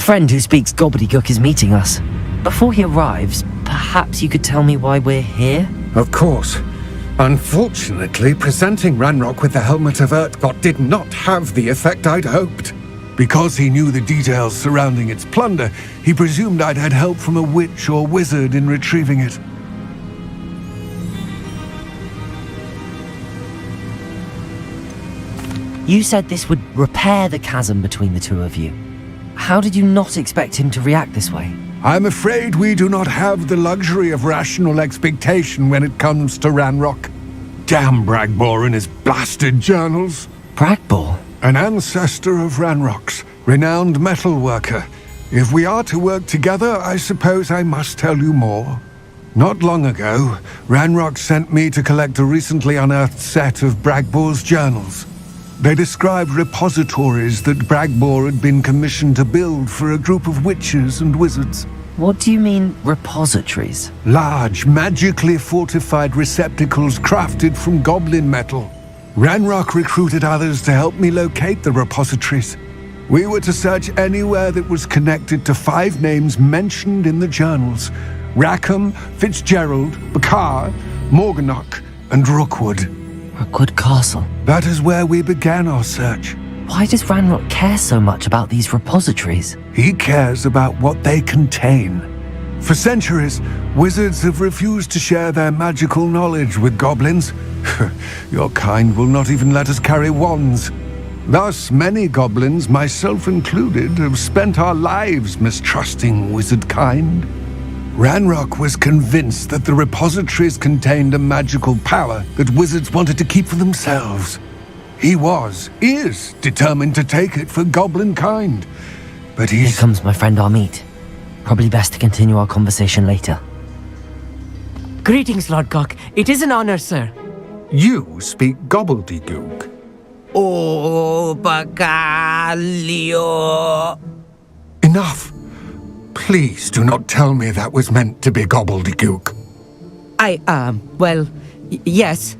friend who speaks gobbledygook is meeting us. Before he arrives, perhaps you could tell me why we're here? Of course. Unfortunately, presenting Ranrock with the Helmet of Urtkot did not have the effect I'd hoped. Because he knew the details surrounding its plunder, he presumed I'd had help from a witch or wizard in retrieving it. You said this would repair the chasm between the two of you. How did you not expect him to react this way? I'm afraid we do not have the luxury of rational expectation when it comes to Ranrock. Damn Bragbor and his blasted journals. Bragbor? An ancestor of Ranrock's, renowned metal worker. If we are to work together, I suppose I must tell you more. Not long ago, Ranrock sent me to collect a recently unearthed set of Bragbor's journals. They described repositories that Bragbor had been commissioned to build for a group of witches and wizards. What do you mean, repositories? Large, magically fortified receptacles crafted from goblin metal. Ranrock recruited others to help me locate the repositories. We were to search anywhere that was connected to 5 names mentioned in the journals: Rackham, Fitzgerald, Bakar, Morganach, and Rookwood. Rookwood Castle. That is where we began our search. Why does Ranrock care so much about these repositories? He cares about what they contain. For centuries, wizards have refused to share their magical knowledge with goblins. Your kind will not even let us carry wands. Thus, many goblins, myself included, have spent our lives mistrusting wizard kind. Ranrock was convinced that the repositories contained a magical power that wizards wanted to keep for themselves. He is determined to take it for goblin kind. But Here comes my friend Amit. Probably best to continue our conversation later. Greetings, Lord Gok. It is an honor, sir. You speak gobbledygook. Oh, Bagalio. Enough! Please do not tell me that was meant to be gobbledygook. Yes.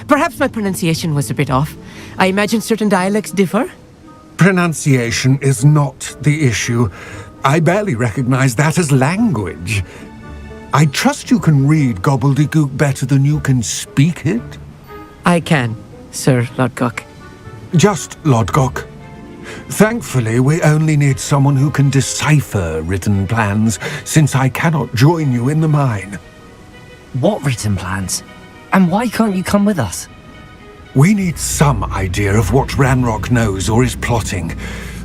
Perhaps my pronunciation was a bit off. I imagine certain dialects differ? Pronunciation is not the issue. I barely recognize that as language. I trust you can read gobbledygook better than you can speak it? I can, Sir Lord Gok. Just Lord Gok. Thankfully, we only need someone who can decipher written plans, since I cannot join you in the mine. What written plans? And why can't you come with us? We need some idea of what Ranrock knows or is plotting.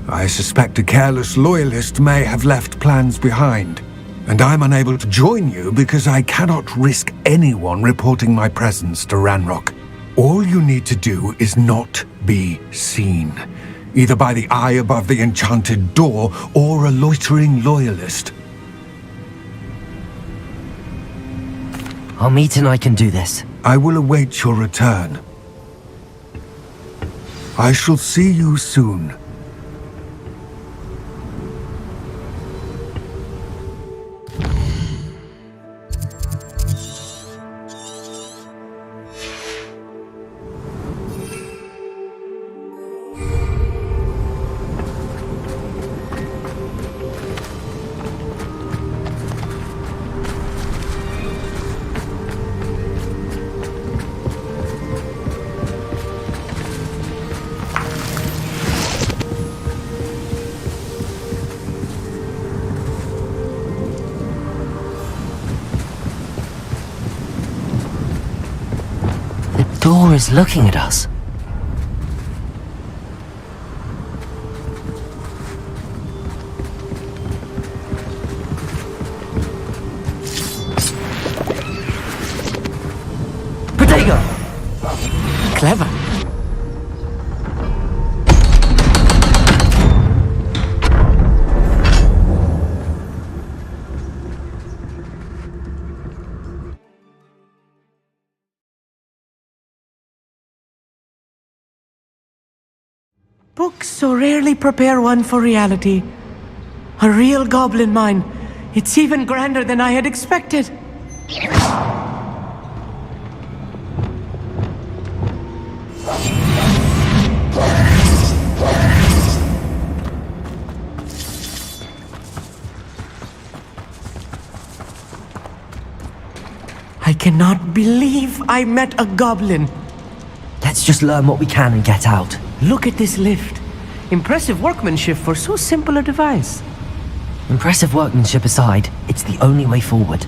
I suspect a careless loyalist may have left plans behind. And I'm unable to join you because I cannot risk anyone reporting my presence to Ranrock. All you need to do is not be seen, either by the eye above the enchanted door or a loitering loyalist. Amit and I can do this. I will await your return. I shall see you soon. The door is looking at us. Protego! Clever. Books so rarely prepare one for reality. A real goblin mine. It's even grander than I had expected. cannot believe I met a goblin. Let's just learn what we can and get out. Look at this lift. Impressive workmanship for so simple a device. Impressive workmanship aside, it's the only way forward.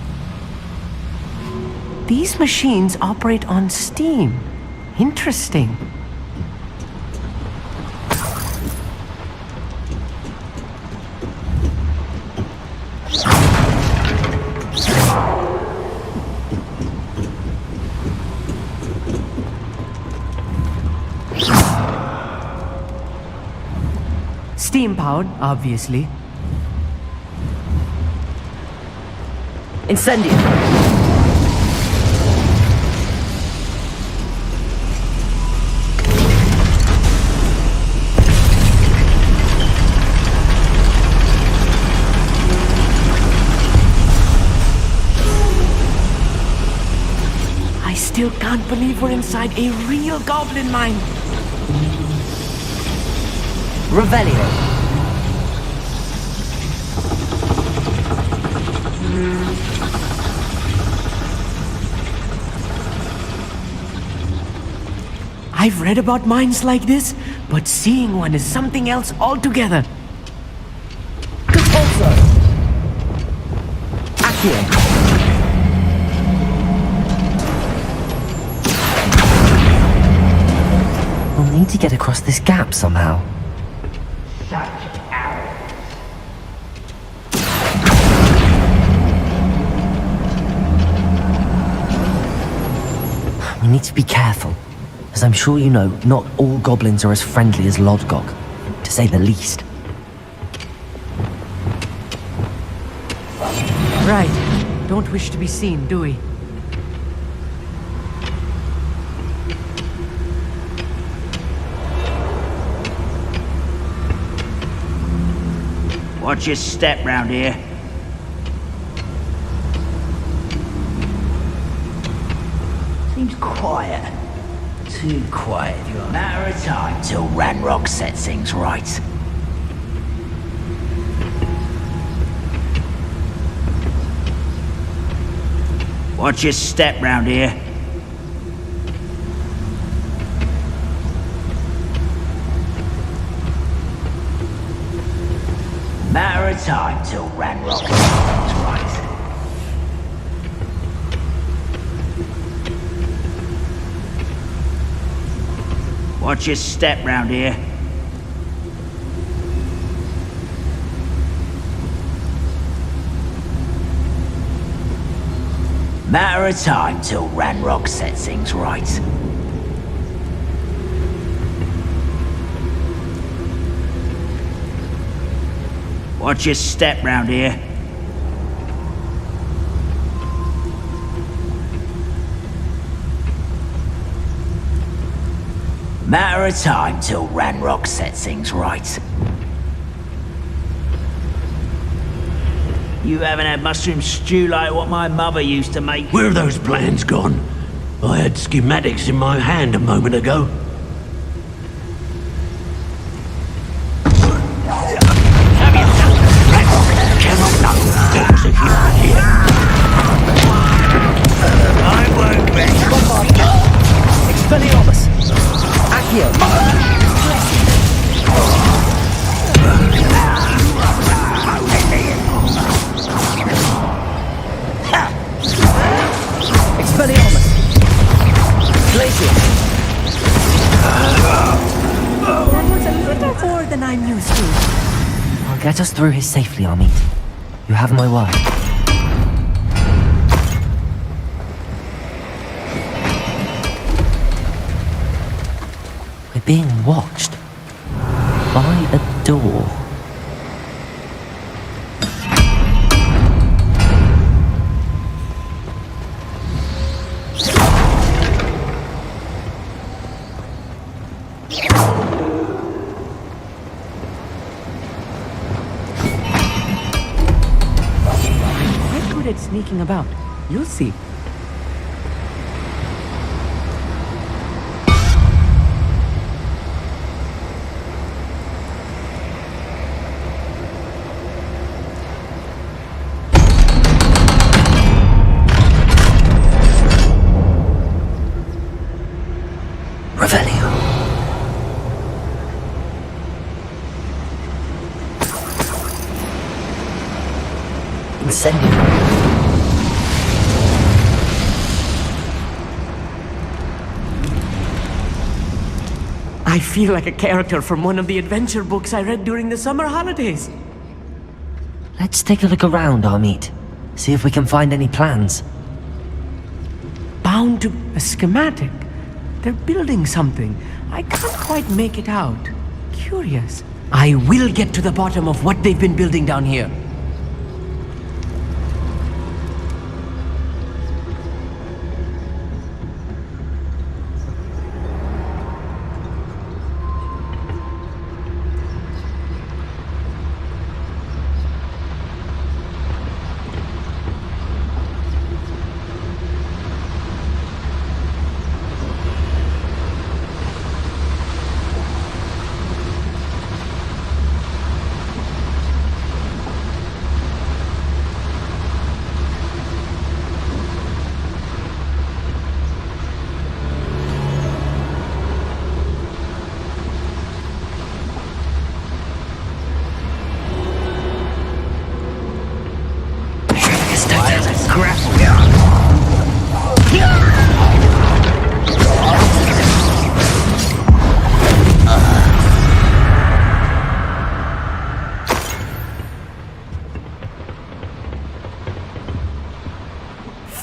These machines operate on steam. Interesting. Steam-powered, obviously. Incendio! I still can't believe we're inside a real goblin mine. Revelio. I've read about mines like this, but seeing one is something else altogether. Also, Accio. We'll need to get across this gap somehow. We need to be careful. As I'm sure you know, not all goblins are as friendly as Lodgok, to say the least. Right. Don't wish to be seen, do we? Watch your step round here. Seems quiet. Too quiet, if you are. Matter of time till Ranrock sets things right. Watch your step round here. Matter of time till Ranrock sets things right. Watch your step round here. Matter of time till Ranrock sets things right. Watch your step round here. Matter of time till Ranrock sets things right. You haven't had mushroom stew like what my mother used to make? Where are those plans gone? I had schematics in my hand a moment ago. I won't Expelliarmus! Accio! Expelliarmus! Glacier! That was a little more than I'm used to. I'll get us through here safely, Amit. You have my word. We're being watched. By a door. I'm good at sneaking about. You'll see. Revelio. Incendio. I feel like a character from one of the adventure books I read during the summer holidays. Let's take a look around, Amit. See if we can find any plans. Bound to a schematic. They're building something. I can't quite make it out. Curious. I will get to the bottom of what they've been building down here.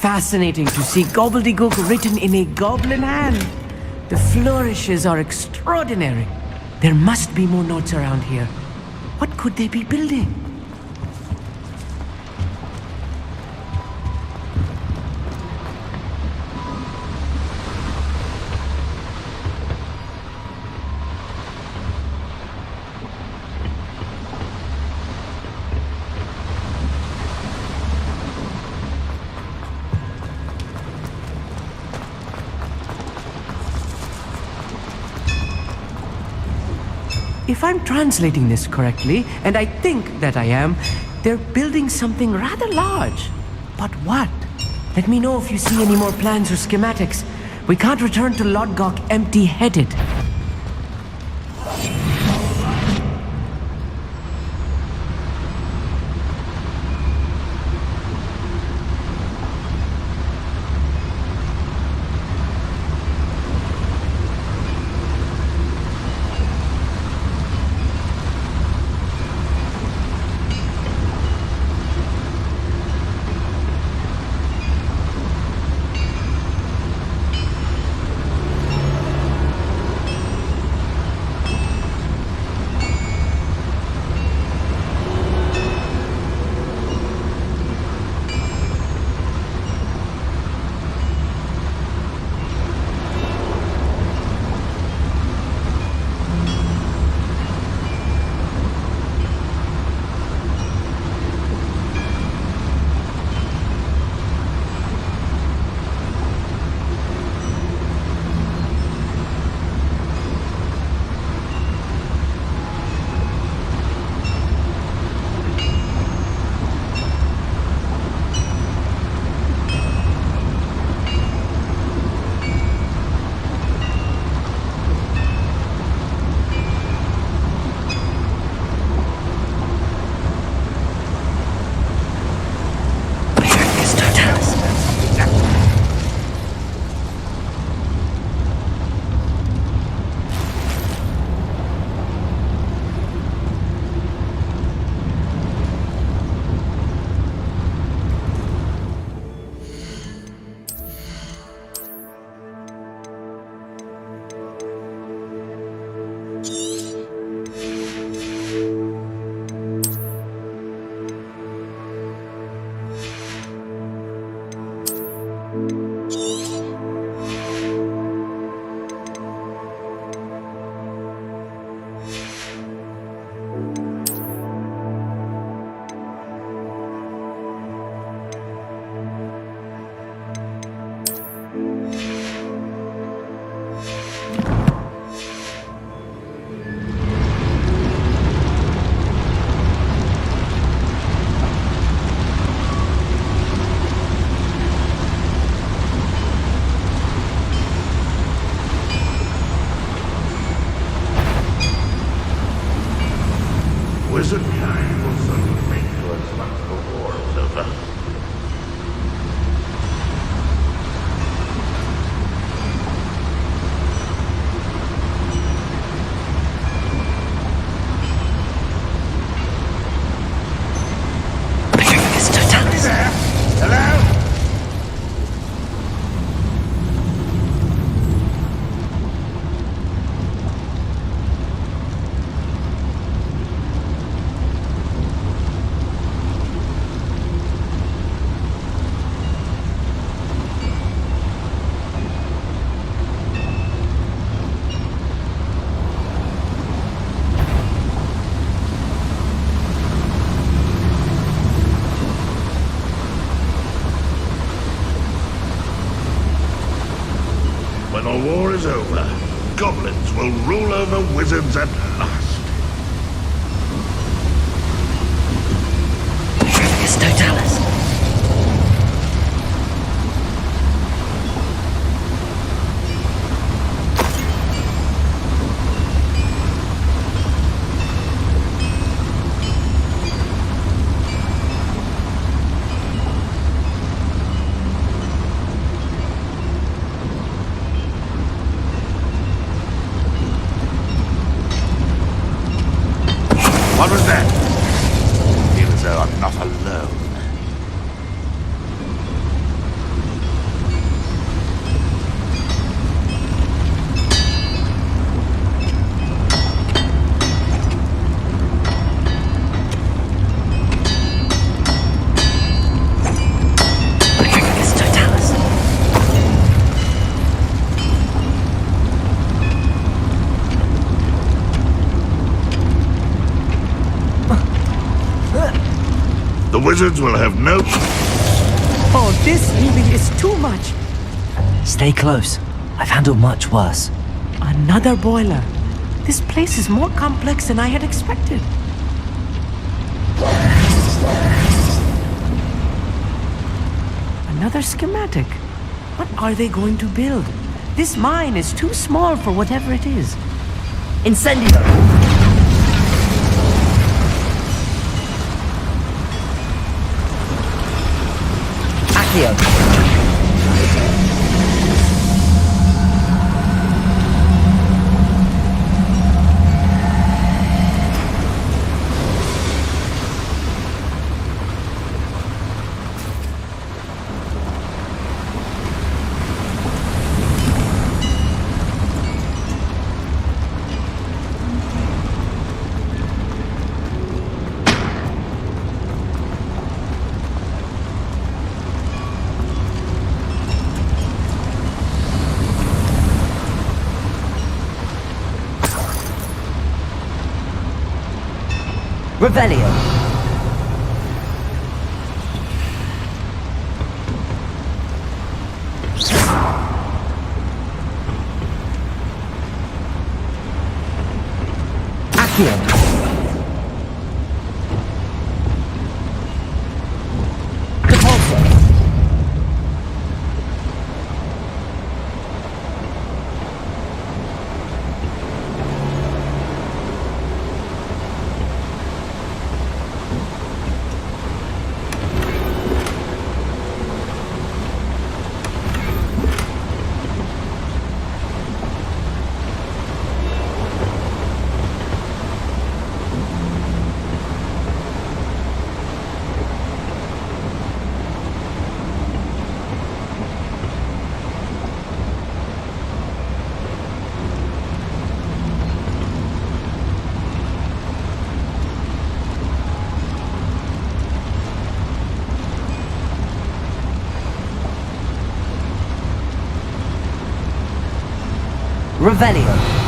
Fascinating to see gobbledygook written in a goblin hand. The flourishes are extraordinary. There must be more notes around here. What could they be building? If I'm translating this correctly, and I think that I am, they're building something rather large. But what? Let me know if you see any more plans or schematics. We can't return to Lodgok empty-headed. wizard kind will certainly make us once the war is over. When the war is over, goblins will rule over wizards at last. Totalis. What was that? I feel as though I'm not alone. The wizards will have no... Oh, this really is too much. Stay close. I've handled much worse. Another boiler. This place is more complex than I had expected. Another schematic. What are they going to build? This mine is too small for whatever it is. Incendio! Accio! Revelio. Accio. Revelio.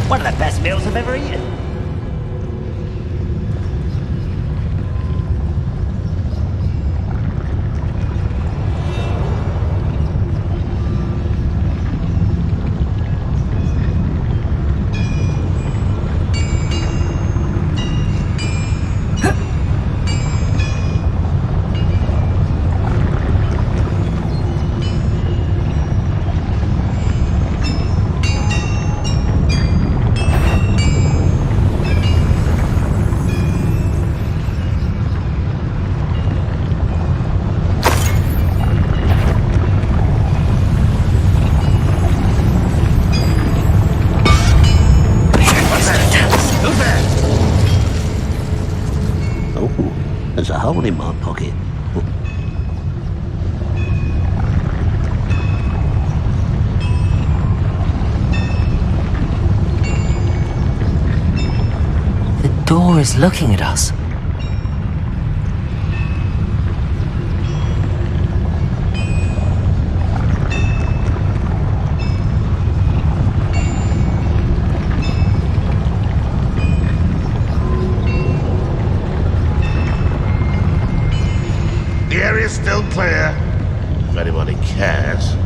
One of the best meals I've ever eaten. There's a hole in my pocket. The door is looking at us. The area's still clear, if anybody cares.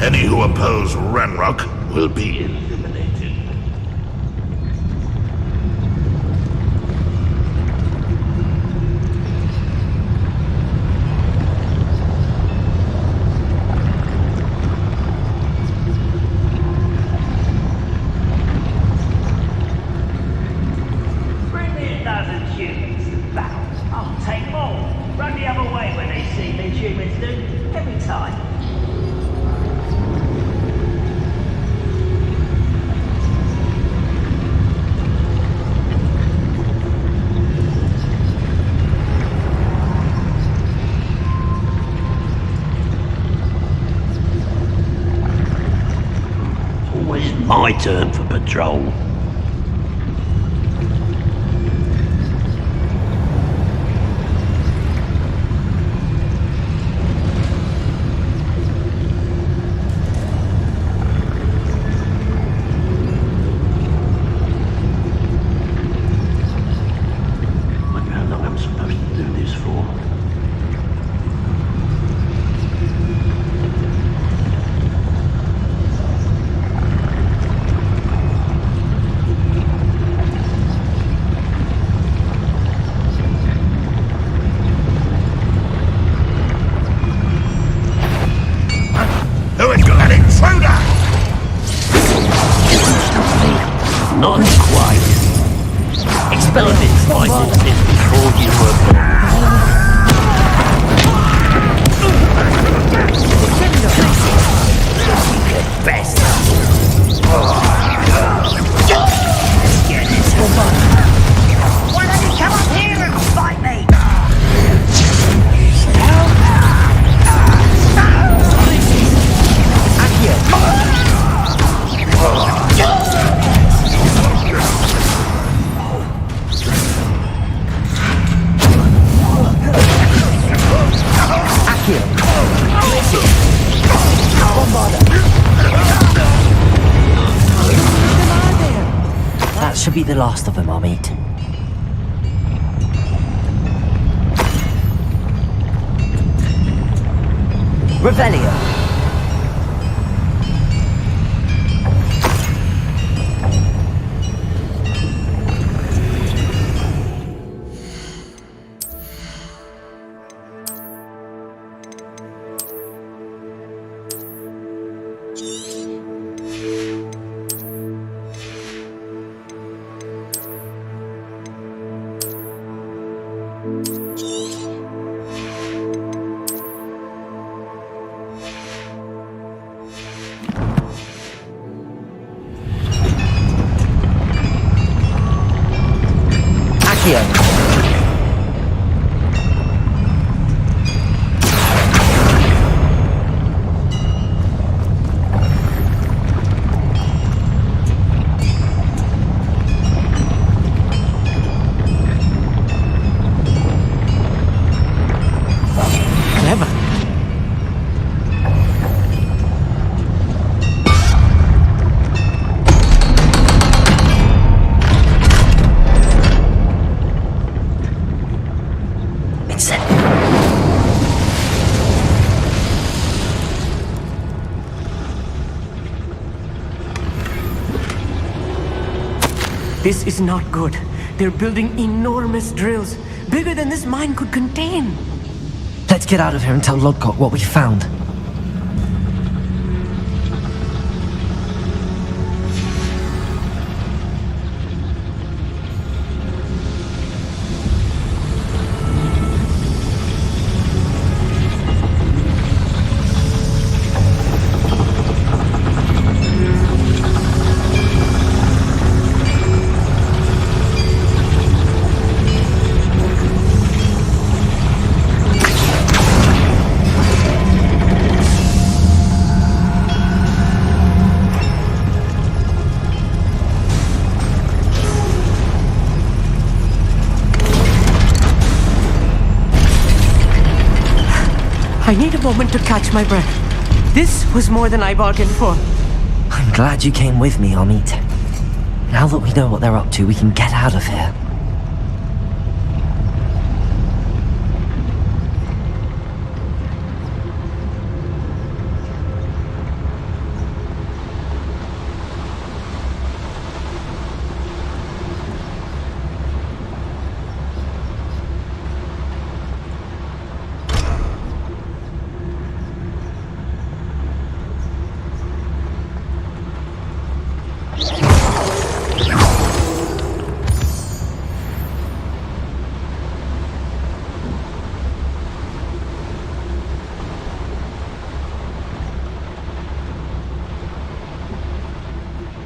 Any who oppose Ranrock will be eliminated. Bring me a dozen humans to battle. I'll take them all. Run the other way when they see me, humans do. Every time. Always my turn for patrol. Wonder how long I'm supposed to do this for. That should be the last of them, Amit. Revelio. Accio. Clever. It's it. This is not good. They're building enormous drills, bigger than this mine could contain. Let's get out of here and tell Lodgok what we found. I need a moment to catch my breath. This was more than I bargained for. I'm glad you came with me, Amit. Now that we know what they're up to, we can get out of here.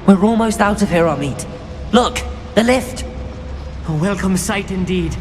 We're almost out of here, Amit. Look, the lift. A welcome sight indeed.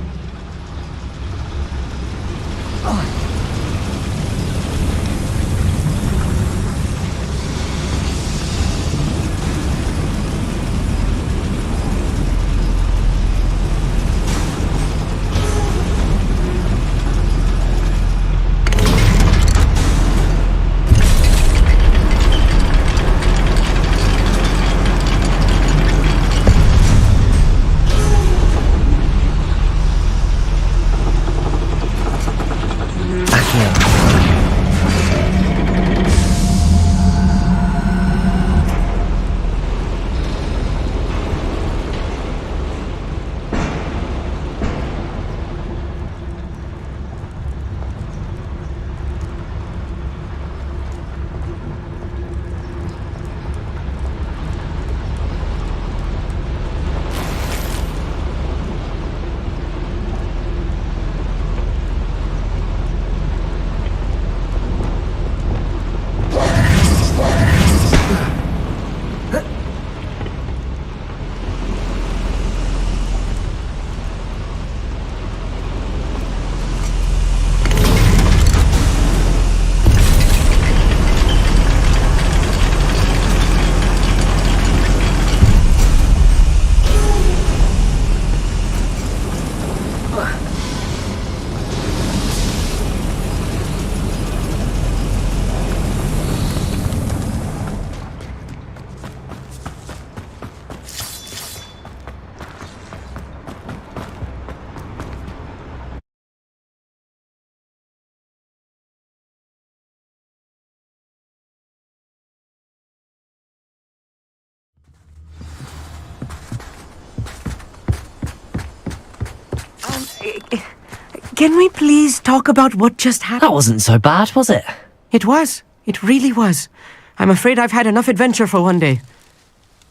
Can we please talk about what just happened? That wasn't so bad, was it? It was. It really was. I'm afraid I've had enough adventure for one day.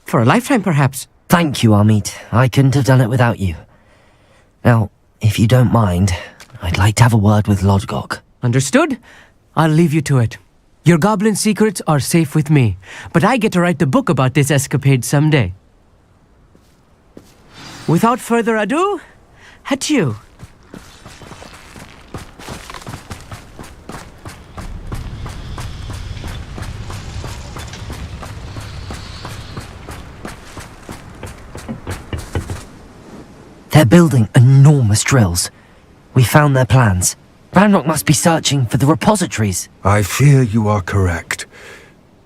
For a lifetime, perhaps. Thank you, Amit. I couldn't have done it without you. Now, if you don't mind, I'd like to have a word with Lodgok. Understood? I'll leave you to it. Your goblin secrets are safe with me, but I get to write the book about this escapade someday. Without further ado, adieu. They're building enormous drills. We found their plans. Ranrock must be searching for the repositories. I fear you are correct.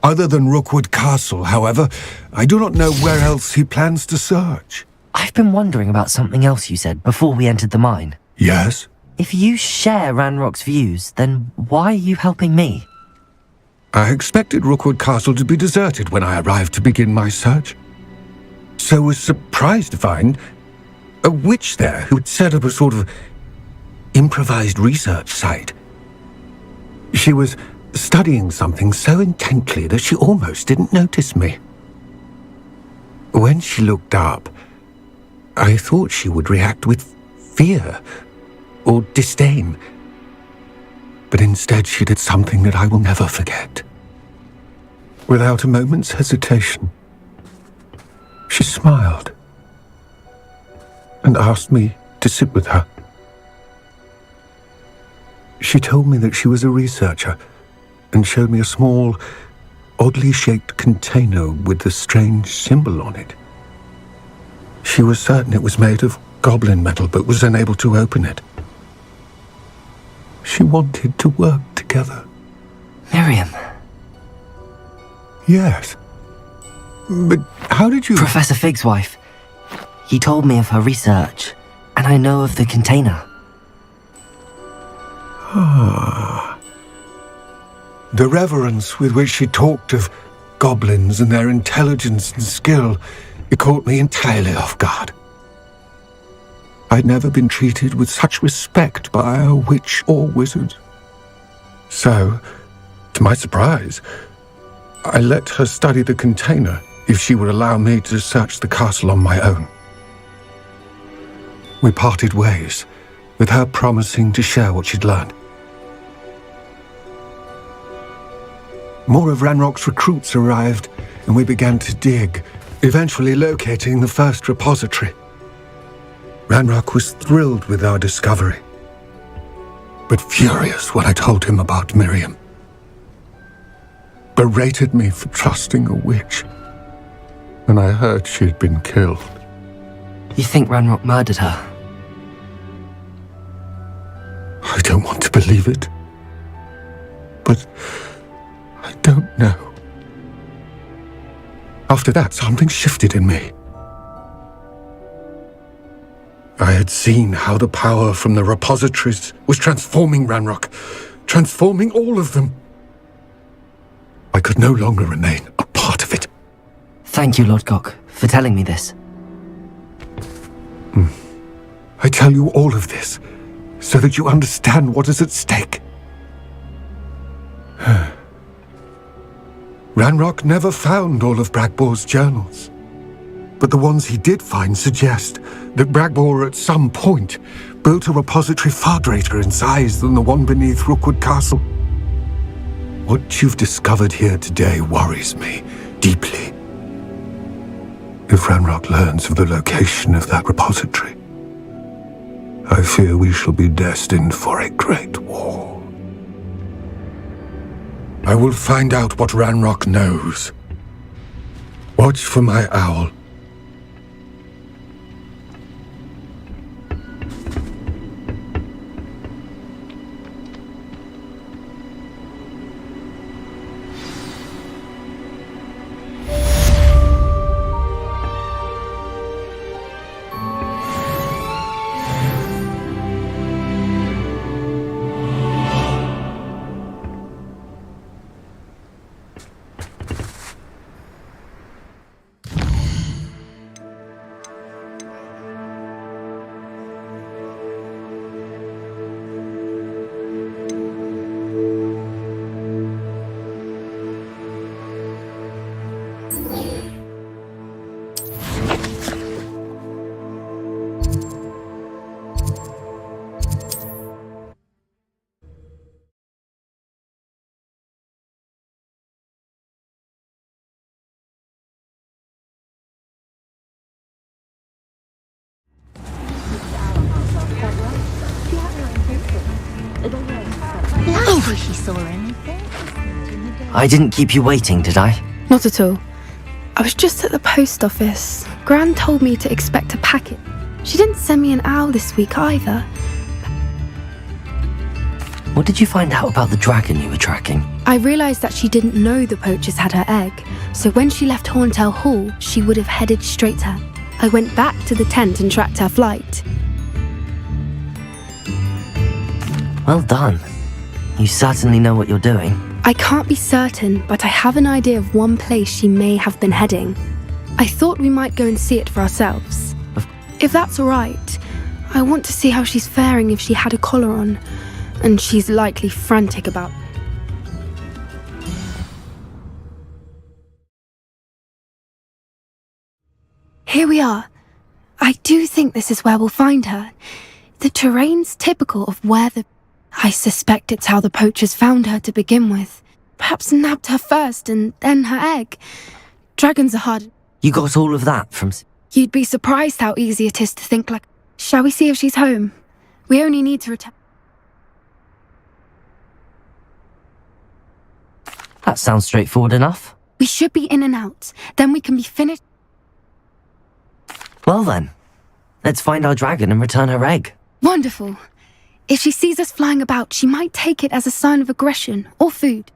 Other than Rookwood Castle, however, I do not know where else he plans to search. I've been wondering about something else you said before we entered the mine. Yes? If you share Ranrock's views, then why are you helping me? I expected Rookwood Castle to be deserted when I arrived to begin my search. So was surprised to find a witch there who had set up a sort of improvised research site. She was studying something so intently that she almost didn't notice me. When she looked up, I thought she would react with fear or disdain. But instead she did something that I will never forget. Without a moment's hesitation, she smiled and asked me to sit with her. She told me that she was a researcher and showed me a small, oddly shaped container with a strange symbol on it. She was certain it was made of goblin metal, but was unable to open it. She wanted to work together. Miriam. Yes. But how did you... Professor Fig's wife. He told me of her research, and I know of the container. Ah. The reverence with which she talked of goblins and their intelligence and skill, it caught me entirely off guard. I'd never been treated with such respect by a witch or wizard. So, to my surprise, I let her study the container if she would allow me to search the castle on my own. We parted ways, with her promising to share what she'd learned. More of Ranrock's recruits arrived, and we began to dig, eventually locating the first repository. Ranrock was thrilled with our discovery, but furious when I told him about Miriam. Berated me for trusting a witch, and I heard she'd been killed. You think Ranrock murdered her? I don't want to believe it, but I don't know. After that, something shifted in me. I had seen how the power from the repositories was transforming Ranrock, transforming all of them. I could no longer remain a part of it. Thank you, Lodgok, for telling me this. I tell you all of this so that you understand what is at stake. Ranrock never found all of Bragbor's journals, but the ones he did find suggest that Bragbor at some point built a repository far greater in size than the one beneath Rookwood Castle. What you've discovered here today worries me deeply. If Ranrock learns of the location of that repository, I fear we shall be destined for a great war. I will find out what Ranrock knows. Watch for my owl. or anything? I didn't keep you waiting, did I? Not at all. I was just at the post office. Gran told me to expect a packet. She didn't send me an owl this week either. What did you find out about the dragon you were tracking? I realised that she didn't know the poachers had her egg, so when she left Horntail Hall, she would have headed straight to her. I went back to the tent and tracked her flight. Well done. You certainly know what you're doing. I can't be certain, but I have an idea of one place she may have been heading. I thought we might go and see it for ourselves. If that's all right, I want to see how she's faring if she had a collar on, and she's likely frantic about. Here we are. I do think this is where we'll find her. The terrain's typical of where the... I suspect it's how the poachers found her to begin with. Perhaps nabbed her first and then her egg. Dragons are hard. You got all of that from... You'd be surprised how easy it is to think like... Shall we see if she's home? We only need to return... That sounds straightforward enough. We should be in and out. Then we can be finished... Well then, let's find our dragon and return her egg. Wonderful. If she sees us flying about, she might take it as a sign of aggression or food.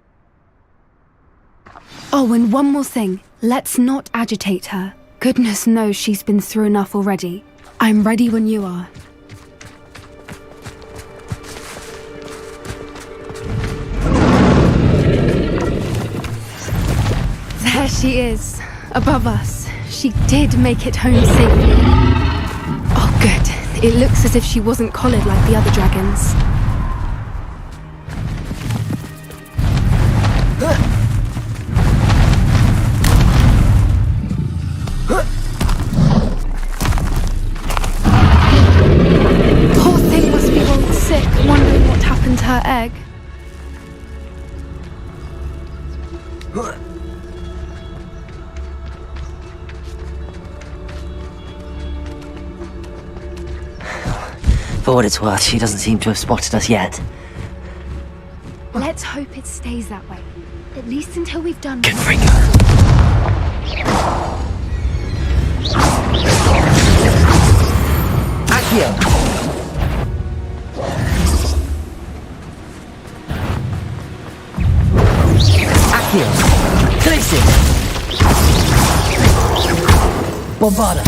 Oh, and one more thing. Let's not agitate her. Goodness knows she's been through enough already. I'm ready when you are. There she is, above us. She did make it home safely. Oh, good. It looks as if she wasn't collared like the other dragons. Poor thing must be rolled sick, wondering what happened to her egg. For what it's worth, she doesn't seem to have spotted us yet. Let's hope it stays that way. At least until we've done... Confringo. Accio. Accio. Glacier. Bombarda.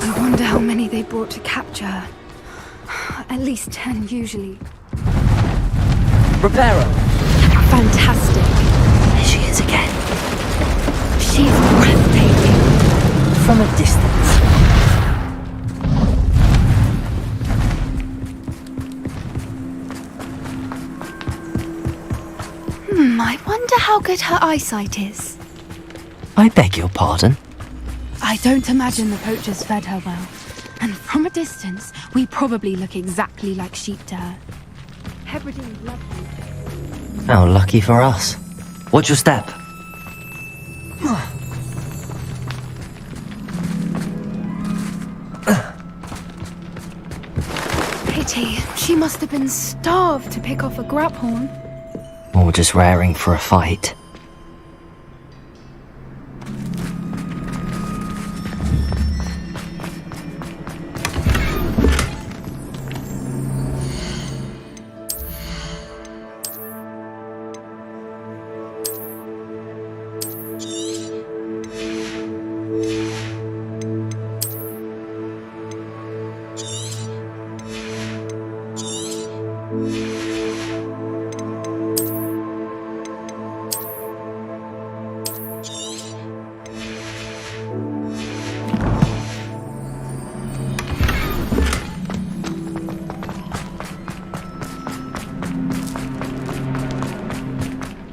I wonder how many they brought to capture her. At least 10 usually. Reparo. Fantastic. There she is again. She's breathtaking. From a distance. I wonder how good her eyesight is. I beg your pardon? I don't imagine the poachers fed her well. And from a distance, we probably look exactly like sheep to her. Everything's lovely. How lucky for us. Watch your step. Pity. She must have been starved to pick off a grabhorn. Or just raring for a fight.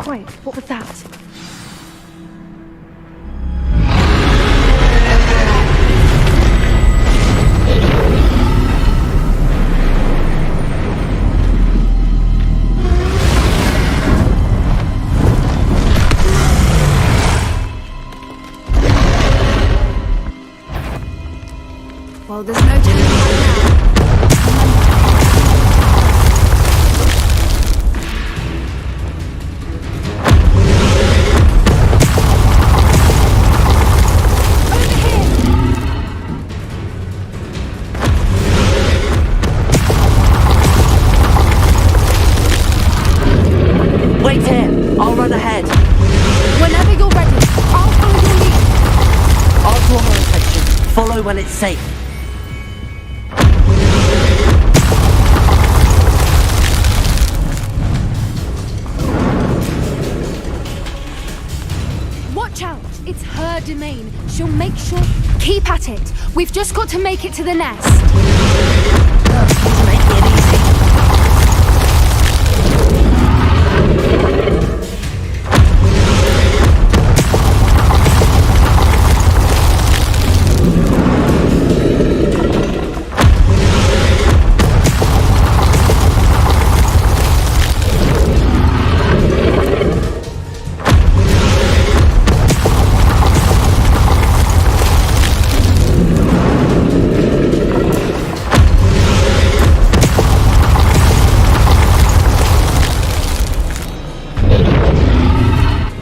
Wait, what was that? Well, there's no telling. while it's safe. Watch out! It's her domain. She'll make sure... Keep at it. We've just got to make it to the nest. She's making it easy.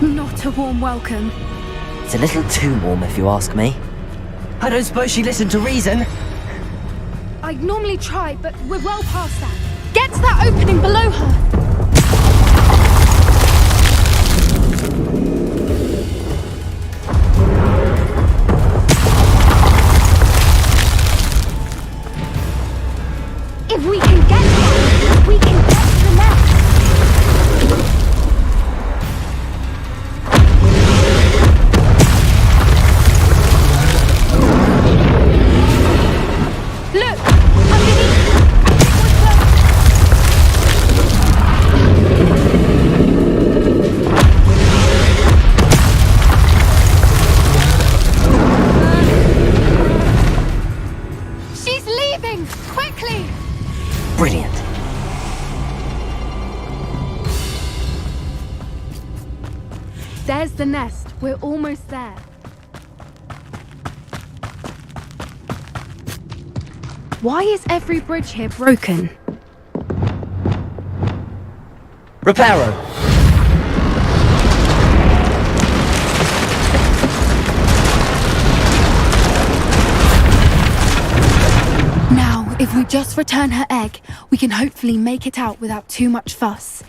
Not a warm welcome. It's a little too warm, if you ask me. I don't suppose she listened to reason. I'd normally try, but we're well past that. Get to that opening below her. If we can get to that, we can get to the nest. Look! Underneath her! I think we're close! She's leaving! Quickly! Brilliant. There's the nest. We're almost there. Why is every bridge here broken? Reparo. Now, if we just return her egg, we can hopefully make it out without too much fuss.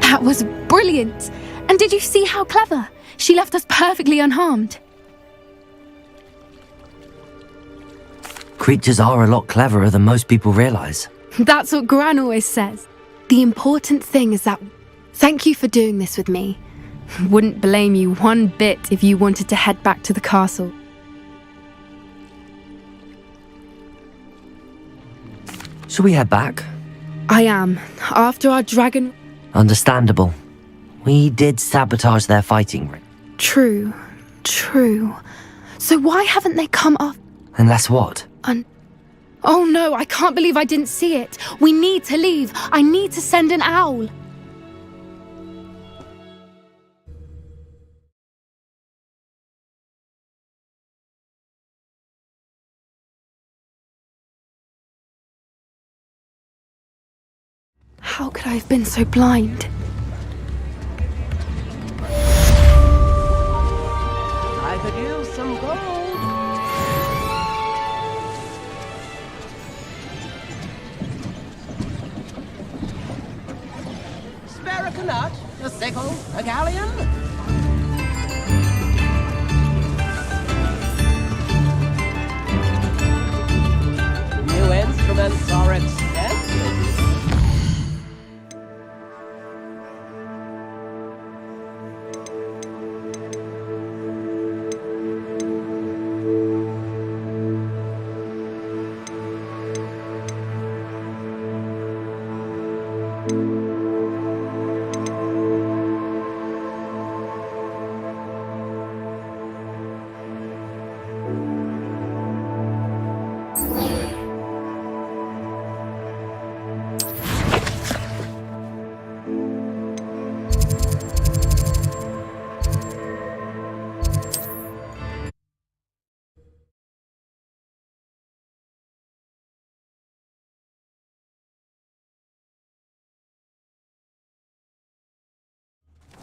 That was brilliant! And did you see how clever? She left us perfectly unharmed. Creatures are a lot cleverer than most people realize. That's what Gran always says. The important thing is that... Thank you for doing this with me. Wouldn't blame you one bit if you wanted to head back to the castle. Shall we head back? I am. After our dragon... Understandable. We did sabotage their fighting ring. True. So why haven't they come up? Unless what? Oh no, I can't believe I didn't see it. We need to leave. I need to send an owl. How could I have been so blind? I could use some gold. Spare a nut, a sickle, a galleon. New instruments are expensive.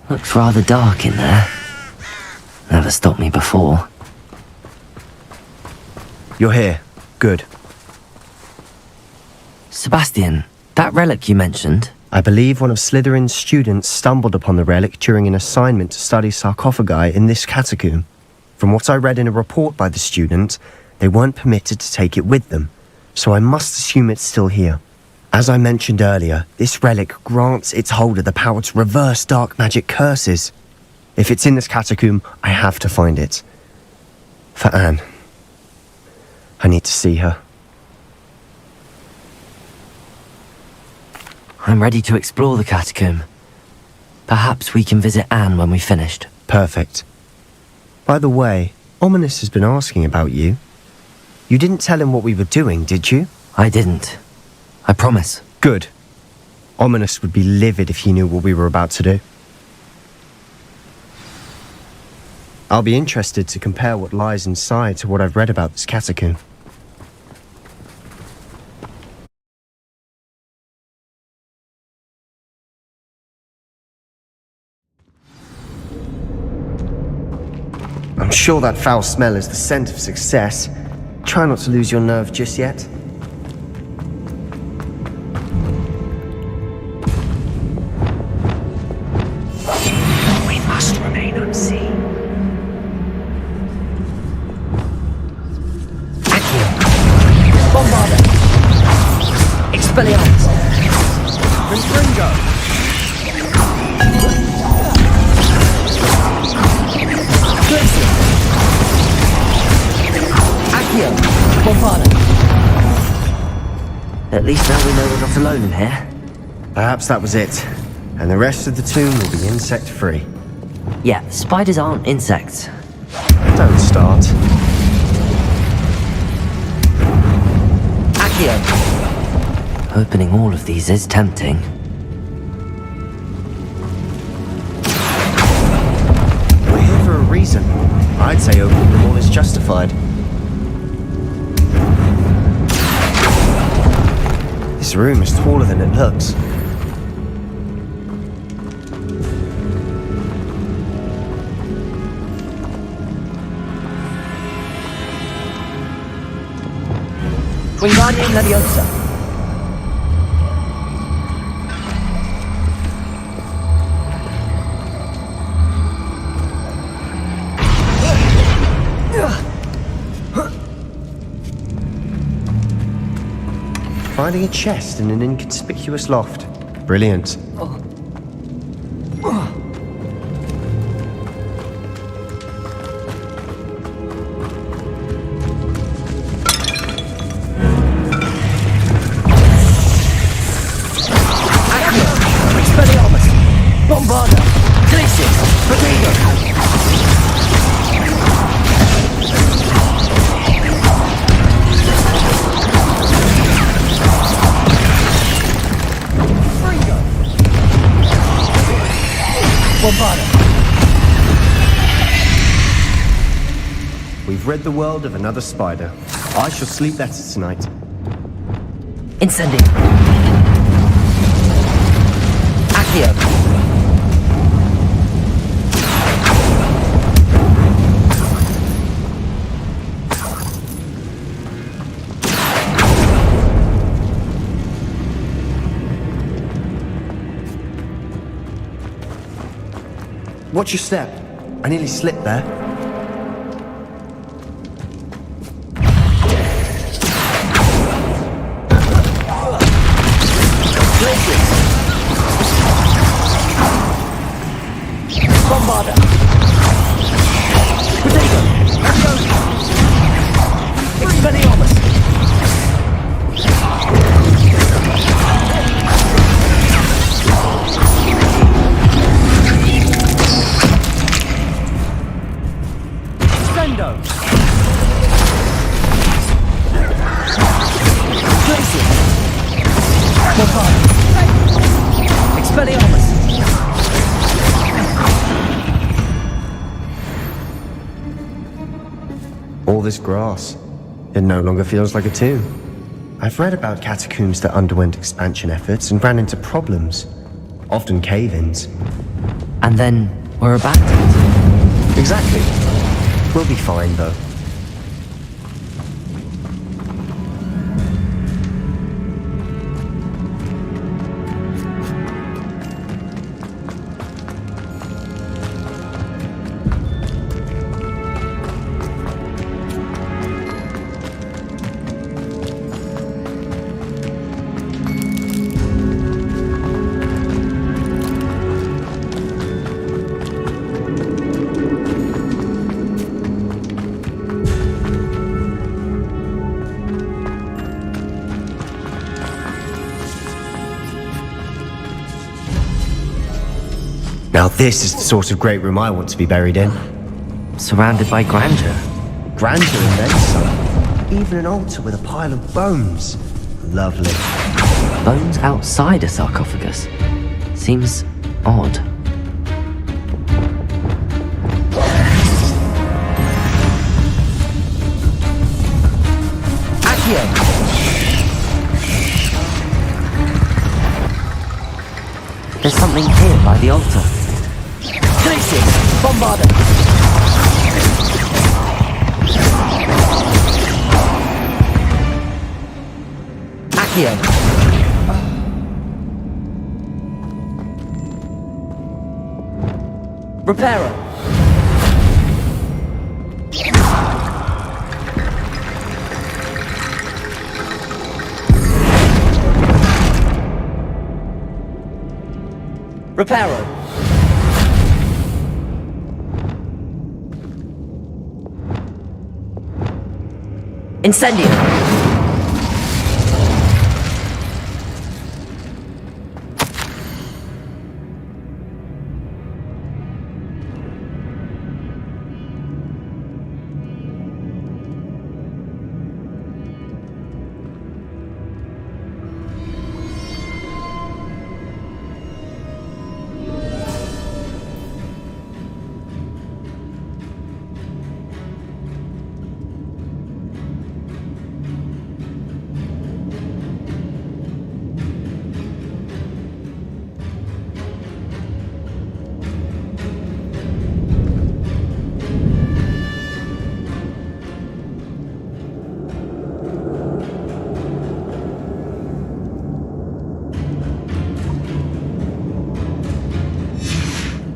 Looks rather dark in there. Never stopped me before. You're here. Good. Sebastian, that relic you mentioned, I believe one of Slytherin's students stumbled upon the relic during an assignment to study sarcophagi in this catacomb. From what I read in a report by the student, they weren't permitted to take it with them, so I must assume it's still here. As I mentioned earlier, this relic grants its holder the power to reverse dark magic curses. If it's in this catacomb, I have to find it. For Anne. I need to see her. I'm ready to explore the catacomb. Perhaps we can visit Anne when we've finished. Perfect. By the way, Ominous has been asking about you. You didn't tell him what we were doing, did you? I didn't. I promise. Good. Ominous would be livid if he knew what we were about to do. I'll be interested to compare what lies inside to what I've read about this catacomb. I'm sure that foul smell is the scent of success. Try not to lose your nerve just yet. We must remain unseen. Accio! Bombarda! Expelliarmus! Confringo! Accio! Bombarda! At least now we know we're not alone in here. Perhaps that was it, and the rest of the tomb will be insect-free. Yeah, spiders aren't insects. Don't start. Accio! Opening all of these is tempting. We're here for a reason. I'd say opening them all is justified. This room is taller than it looks. Wingardium Leviosa! Finding a chest in an inconspicuous loft. Brilliant. Expelliarmus! Bombarda! Glacius! Potato! We've read the world of another spider. I shall sleep better tonight. Incendio! Accio! Watch your step. I nearly slipped there. Bombarda! Potato! Expelliarmus! More fire. Expelliarmus. All this grass. It no longer feels like a tomb. I've read about catacombs that underwent expansion efforts and ran into problems. Often cave-ins. And then we're abandoned. Exactly. We'll be fine, though. Now this is the sort of great room I want to be buried in. Surrounded by grandeur. Grandeur and then some. Even an altar with a pile of bones. Lovely. Bones outside a sarcophagus. Seems odd. Accio! There's something here by the altar. Glacier! Bombarder! Accio! Reparo! Reparo! Incendio!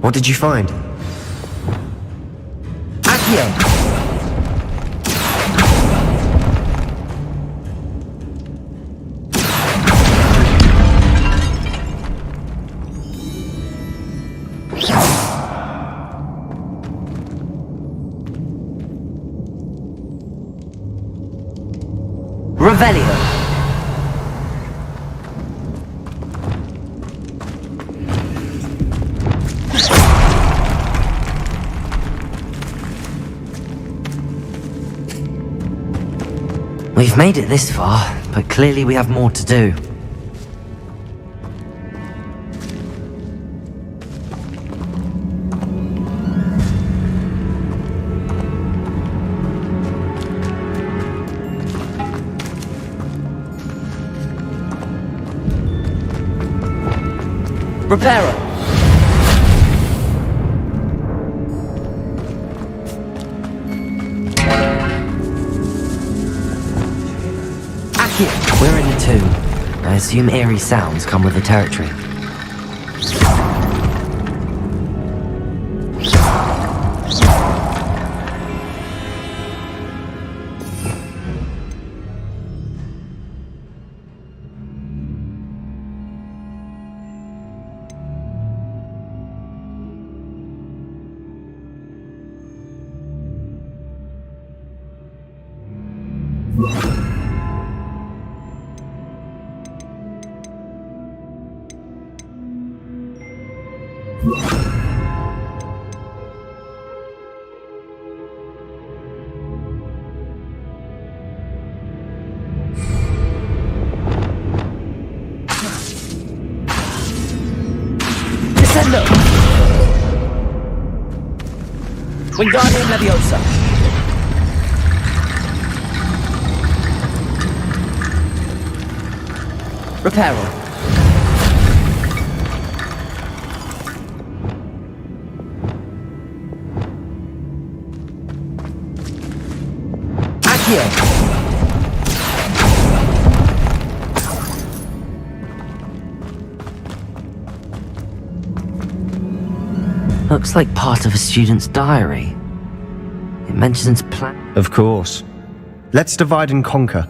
What did you find? Accio! Revelio! We've made it this far, but clearly we have more to do. Reparo! We're in the tomb. I assume eerie sounds come with the territory. Incendio! Wingardium Leviosa! Reparo! Accio! Looks like part of a student's diary. It mentions plan. Of course. Let's divide and conquer.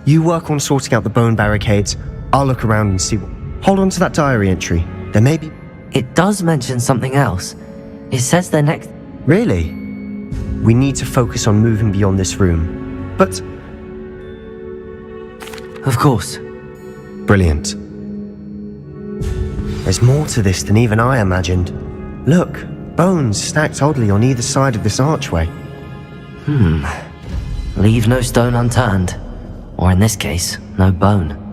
You work on sorting out the bone barricades. I'll look around and see what... Hold on to that diary entry. There may be... It does mention something else. It says their next... Really? We need to focus on moving beyond this room. But... Of course. Brilliant. There's more to this than even I imagined. Look, bones stacked oddly on either side of this archway. Leave no stone unturned. Or in this case, no bone.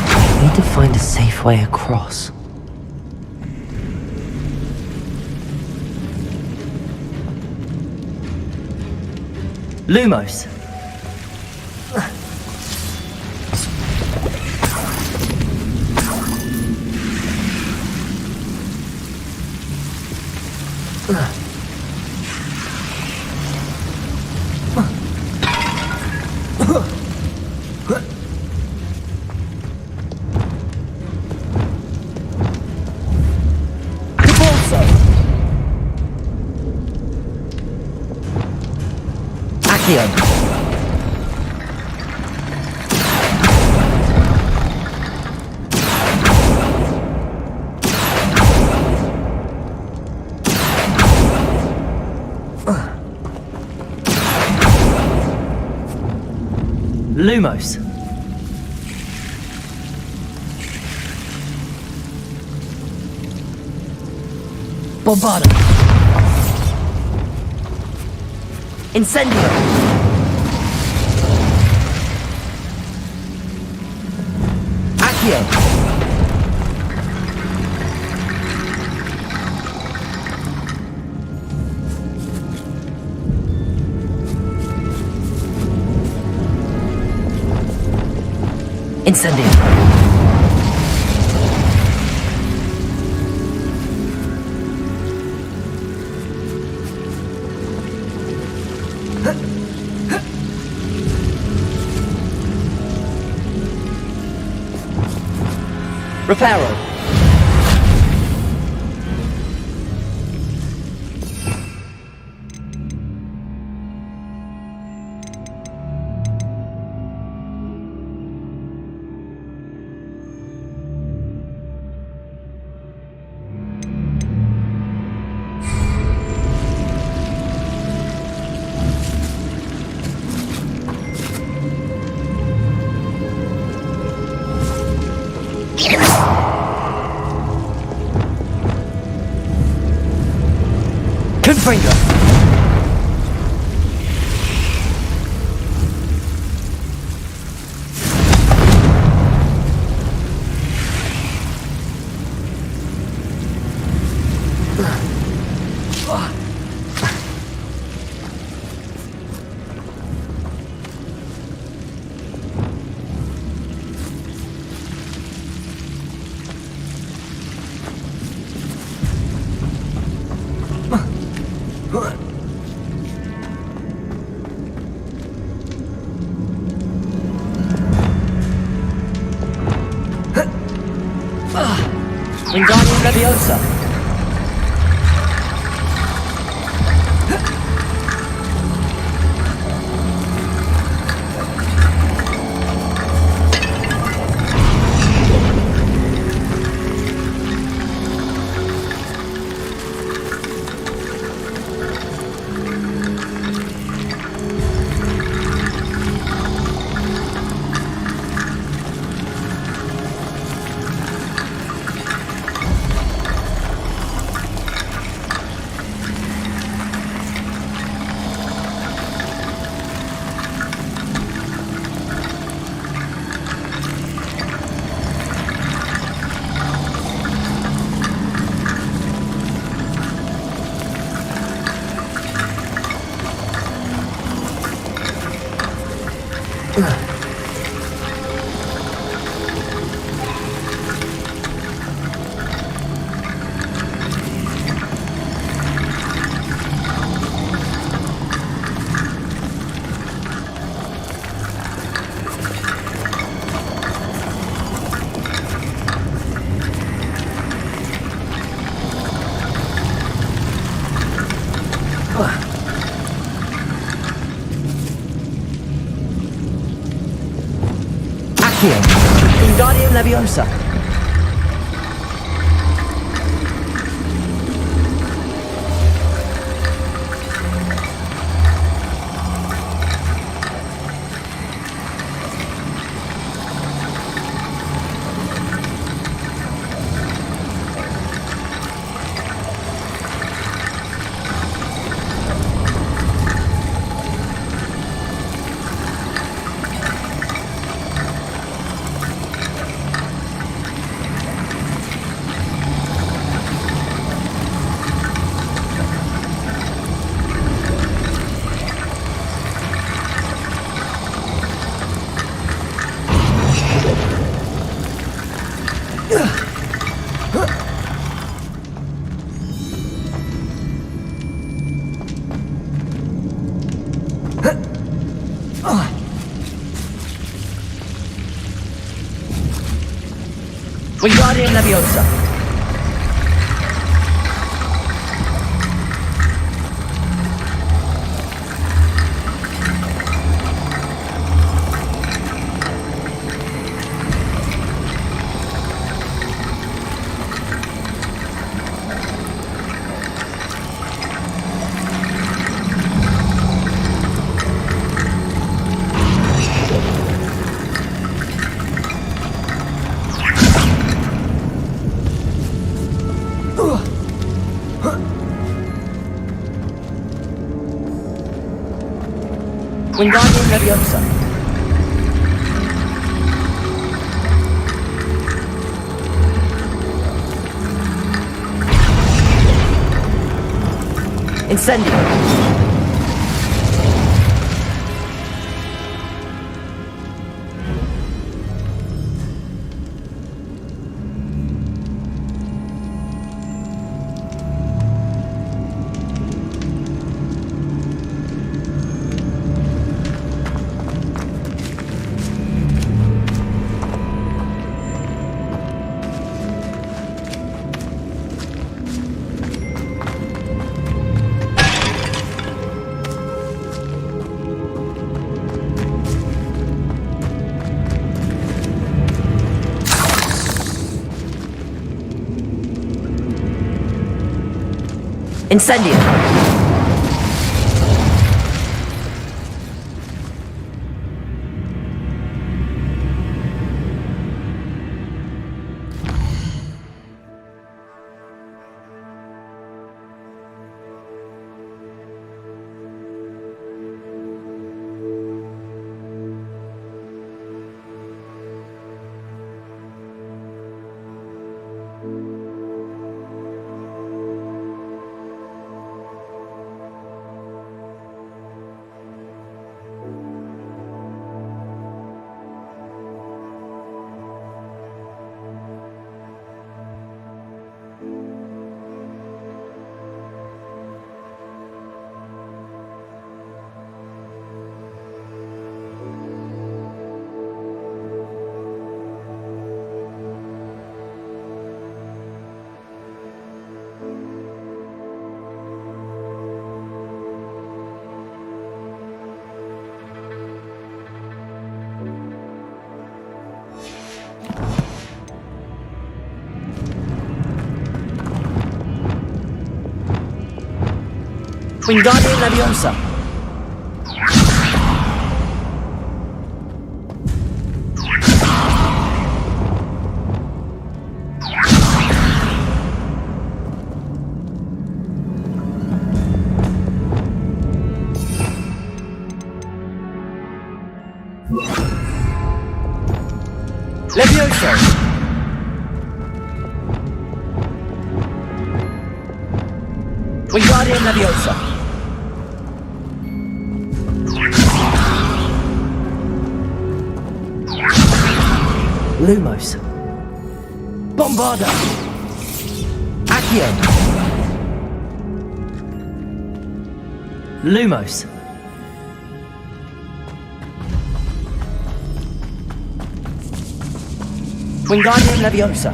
I need to find a safe way across. Lumos! Accio! Lumos! Bombarda! Incendio! Accio! Incendio! Reparo! Confringo! Wingardium Leviosa. Accio. Wingardium Leviosa. Wingardium Leviosa. Wingardium Leviosa. Incendio. Incendio. Wingardium Leviosa. Leviosa. Wingardium Leviosa. Lumos. Bombarda. Accio. Lumos. Wingardium Leviosa.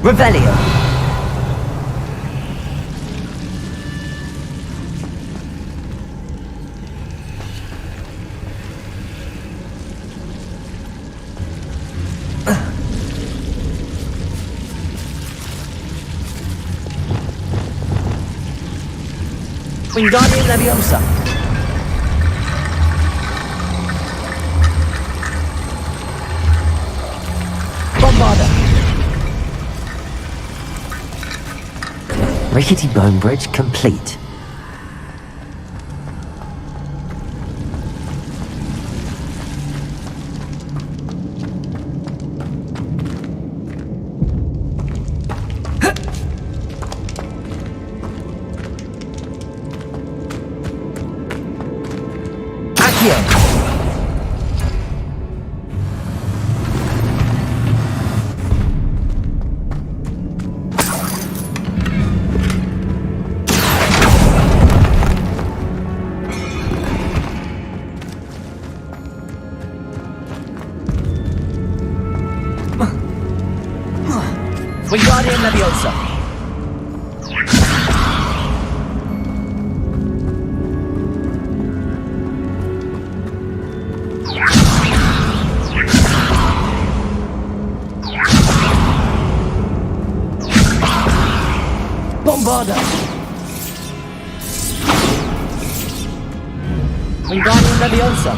Revelio. Wingardium Leviosa. Bombarda. Rickety bone bridge complete. Accio. Wingardium Leviosa. Bombarda. Wingardium Leviosa.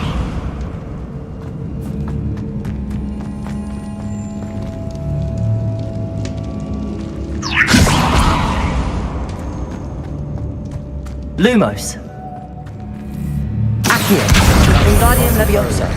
Lumos. Accio. Wingardium Leviosa.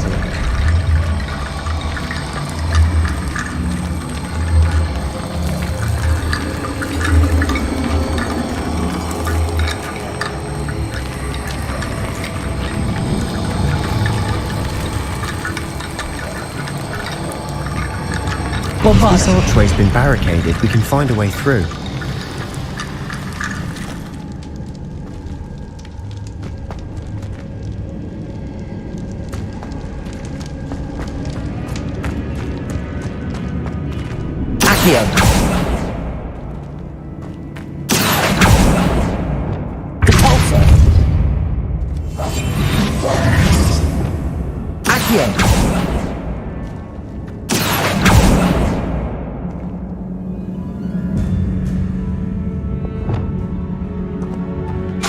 This archway's been barricaded. We can find a way through. Accio. Repulsor. Accio.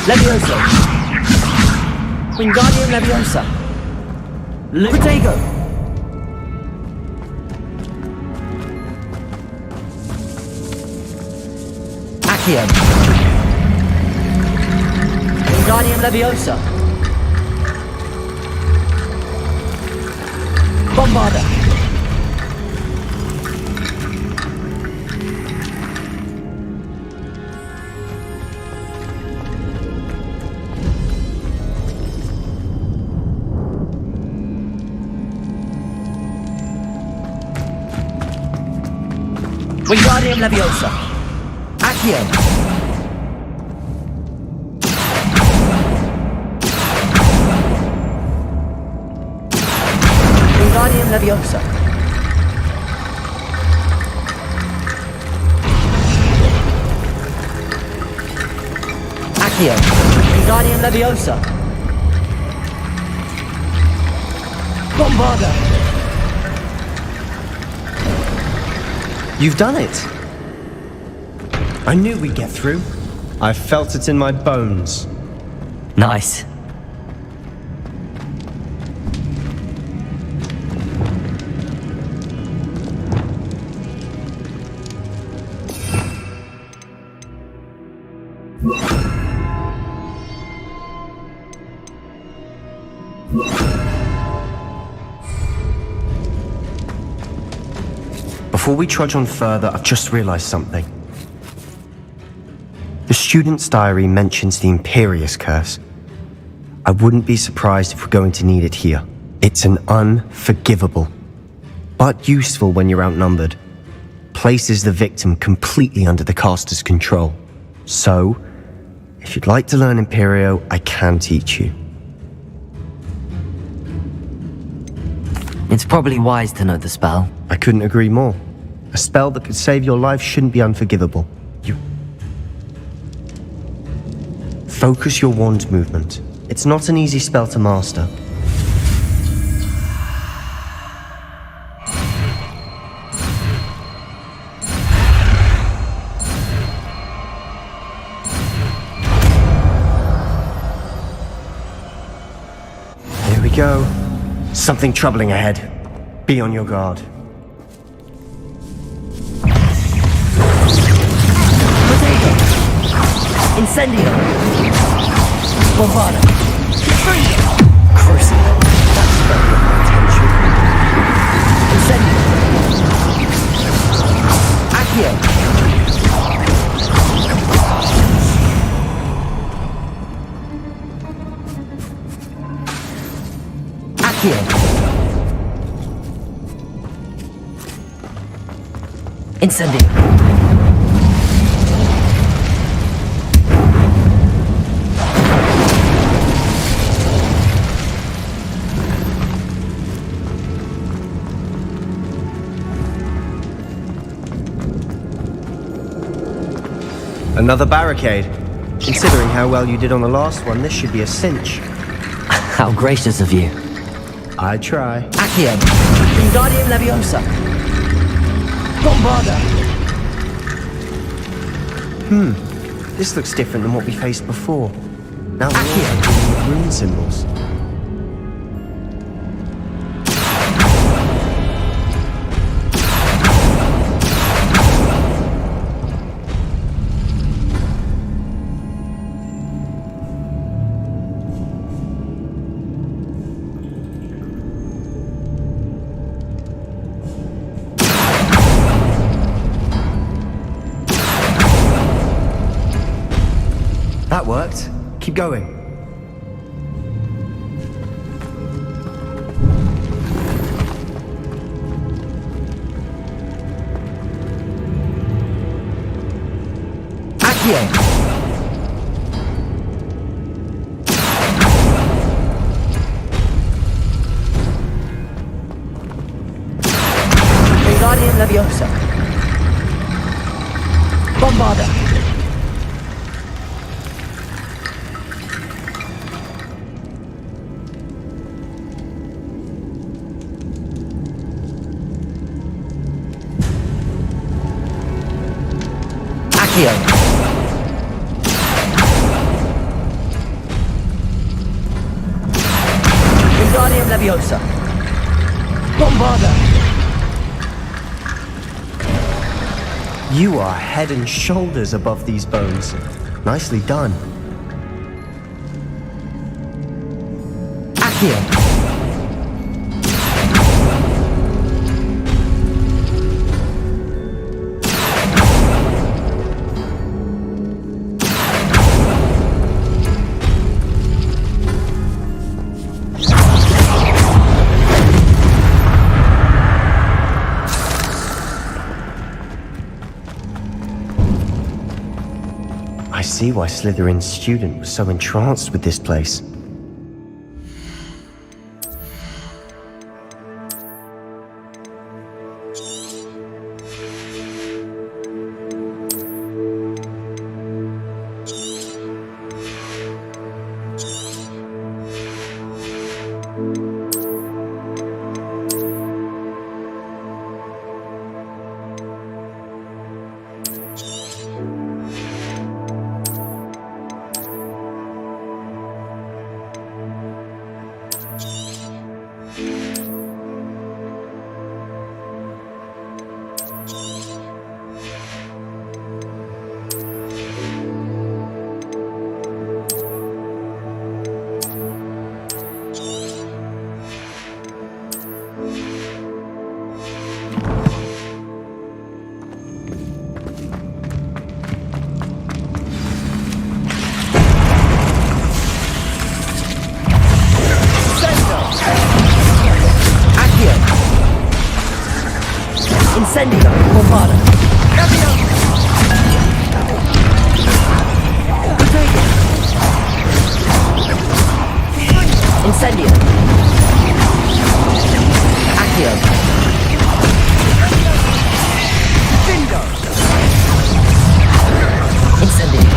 Leviosa. Wingardium Leviosa. Protego. Accio. Wingardium Leviosa. Bombarda. Wingardium Leviosa. Accio. Wingardium Leviosa. Accio. Wingardium Leviosa. Bombarda. You've done it! I knew we'd get through. I felt it in my bones. Nice. Before we trudge on further, I've just realized something. The student's diary mentions the Imperius Curse. I wouldn't be surprised if we're going to need it here. It's an unforgivable, but useful when you're outnumbered. Places the victim completely under the caster's control. So, if you'd like to learn Imperio, I can teach you. It's probably wise to know the spell. I couldn't agree more. A spell that could save your life shouldn't be unforgivable. Focus your wand movement. It's not an easy spell to master. Here we go. Something troubling ahead. Be on your guard. Incendio. Bombarda. Crucible. That's very good attention. Incendio. Accio. Accio. Incendio. Another barricade. Considering how well you did on the last one, this should be a cinch. How gracious of you. I try. Accio. Wingardium Leviosa. Bombarda. This looks different than what we faced before. Now we're Accio. all dealing with rune symbols. That worked. Keep going. Accio. Wingardium Leviosa. Bombarda. Accio. Leviosa! Bombarda! You are head and shoulders above these bones. Nicely done. Accio! I see why Slytherin's student was so entranced with this place. Incendio! Bombarda! Incendio! Accio! Incendio!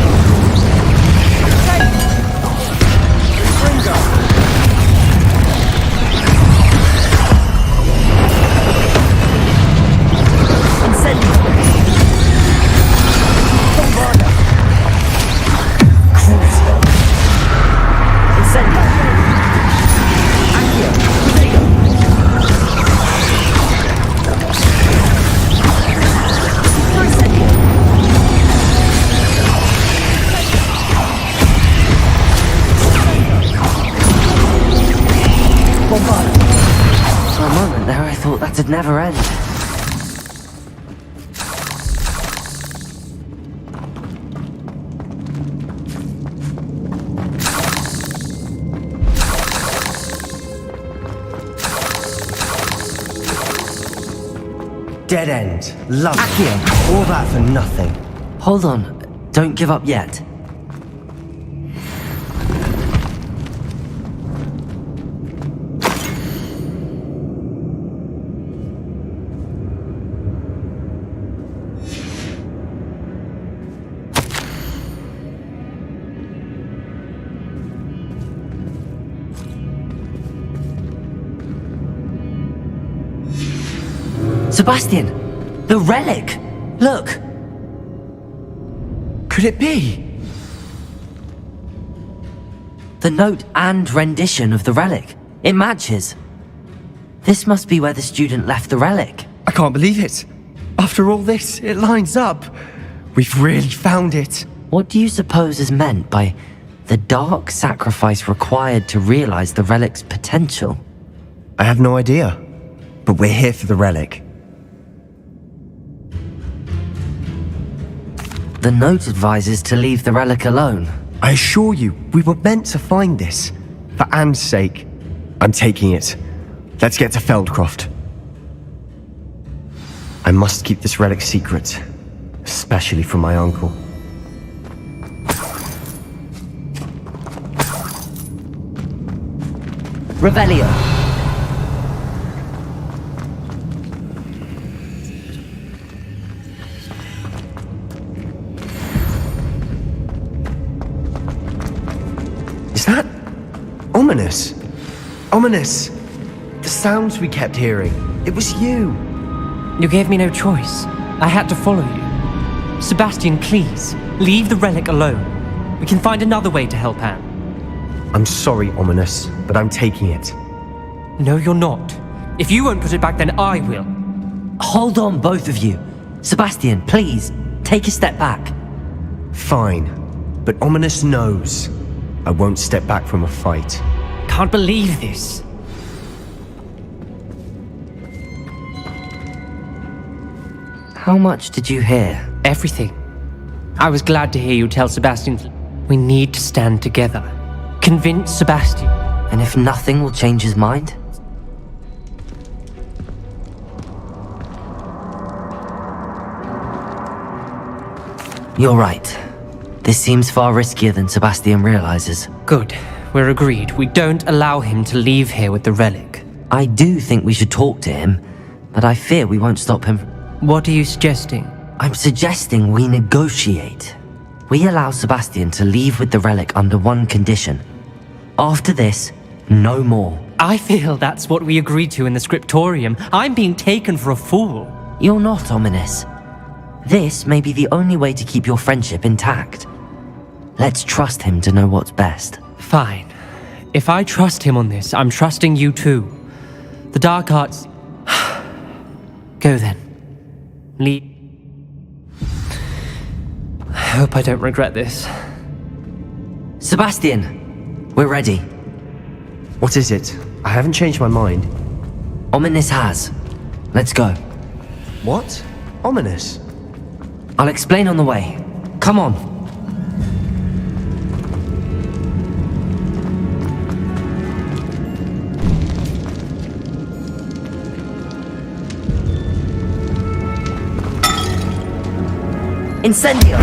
For a moment there, I thought that'd never end. Dead end. Love Accio! it. All that for nothing. Hold on. Don't give up yet. Sebastian! The relic! Look! Could it be? The note and rendition of the relic. It matches. This must be where the student left the relic. I can't believe it. After all this, it lines up. We've really found it. What do you suppose is meant by the dark sacrifice required to realize the relic's potential? I have no idea. But we're here for the relic. The note advises to leave the relic alone. I assure you, we were meant to find this. For Anne's sake. I'm taking it. Let's get to Feldcroft. I must keep this relic secret. Especially from my uncle. Revelio. Is that ominous? Ominous! The sounds we kept hearing. It was you. You gave me no choice. I had to follow you. Sebastian, please, leave the relic alone. We can find another way to help Anne. I'm sorry, Ominous, but I'm taking it. No, you're not. If you won't put it back, then I will. Hold on, both of you. Sebastian, please, take a step back. Fine. But Ominous knows I won't step back from a fight. Can't believe this. How much did you hear? Everything. I was glad to hear you tell Sebastian we need to stand together. Convince Sebastian. And if nothing will change his mind? You're right. This seems far riskier than Sebastian realizes. Good. We're agreed. We don't allow him to leave here with the relic. I do think we should talk to him, but I fear we won't stop him. What are you suggesting? I'm suggesting we negotiate. We allow Sebastian to leave with the relic under one condition. After this, no more. I feel that's what we agreed to in the scriptorium. I'm being taken for a fool. You're not, Ominous. This may be the only way to keep your friendship intact. Let's trust him to know what's best. Fine. If I trust him on this, I'm trusting you too. The dark arts... Go then. Leave. I hope I don't regret this. Sebastian, we're ready. What is it? I haven't changed my mind. Ominous has. Let's go. What? Ominous? I'll explain on the way. Come on. Incendio!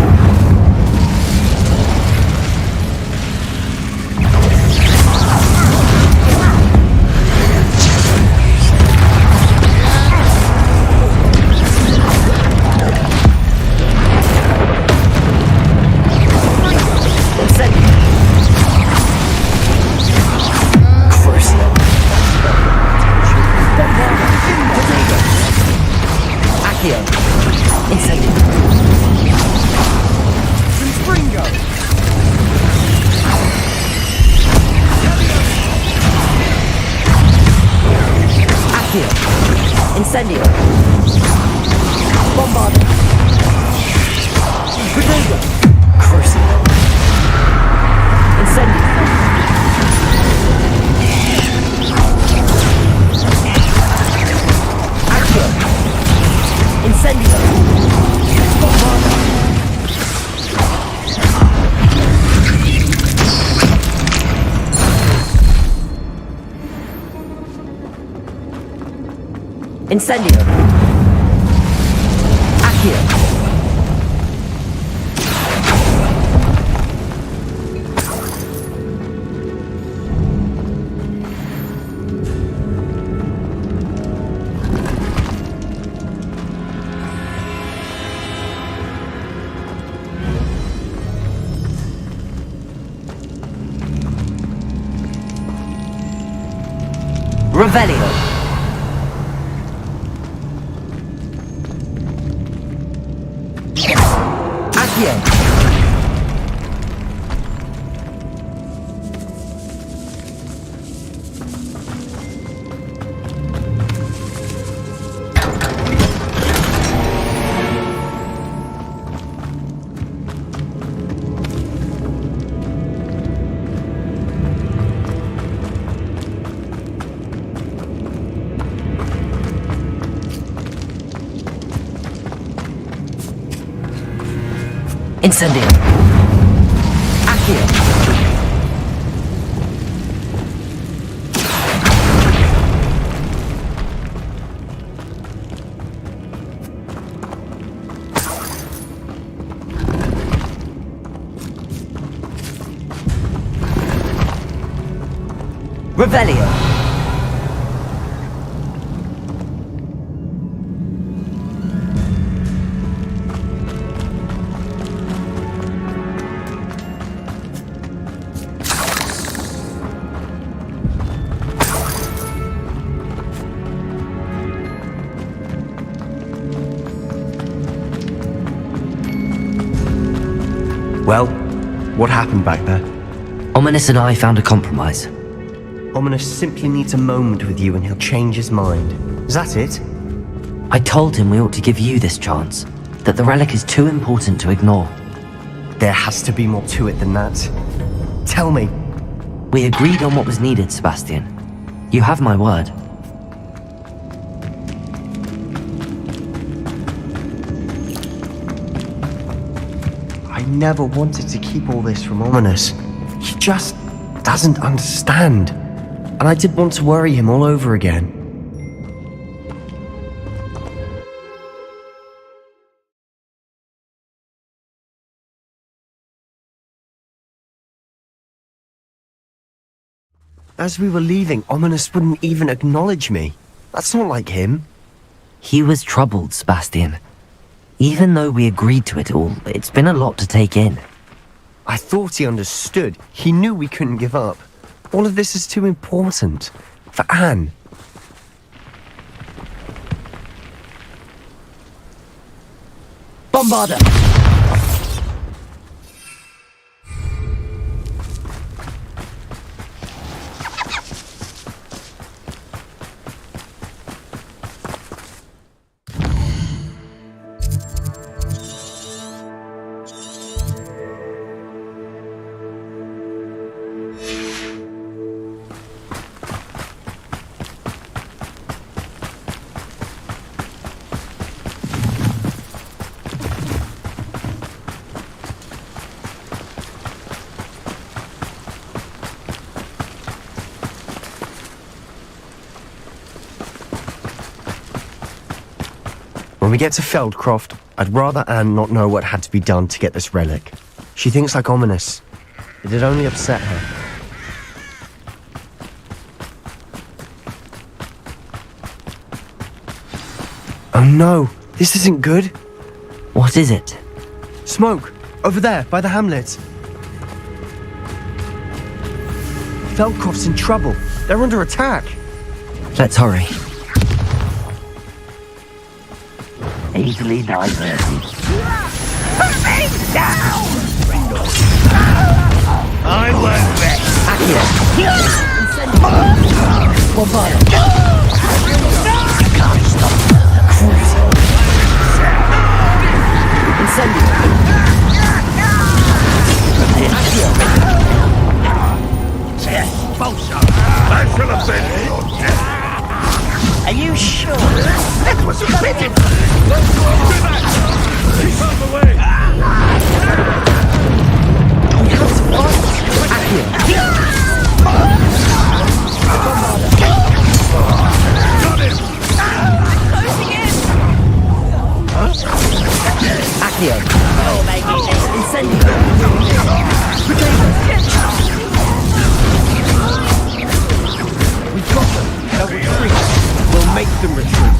Incendio! Bombarda! Grenada! Crucible! Incendio! Accio! Incendio! Bombarda! Incendio! Accio! Revelio! Incendio! Accio! Revelio! Well, what happened back there? Ominous and I found a compromise. Ominous simply needs a moment with you and he'll change his mind. Is that it? I told him we ought to give you this chance, that the relic is too important to ignore. There has to be more to it than that. Tell me. We agreed on what was needed, Sebastian. You have my word. I never wanted to keep all this from Ominous. He just doesn't understand. And I did want to worry him all over again. As we were leaving, Ominous wouldn't even acknowledge me. That's not like him. He was troubled, Sebastian. Even though we agreed to it all, it's been a lot to take in. I thought he understood. He knew we couldn't give up. All of this is too important. For Anne. Bombarder! When we get to Feldcroft, I'd rather Anne not know what had to be done to get this relic. She thinks like Ominous. It'd only upset her. Oh no, this isn't good. What is it? Smoke! Over there, by the hamlet. Feldcroft's in trouble. They're under attack. Let's hurry. Easily diverted. Put me down! I won't rest. Bombarder. I can't stop the cruiser. Incendio. I should have been your death. Are you sure? That was fitting. Keep out the way! We have to fight. Got him! Closing in. Accio. Oh, maybe it's Incendio. We've got them. They'll retreat. We'll make them retreat.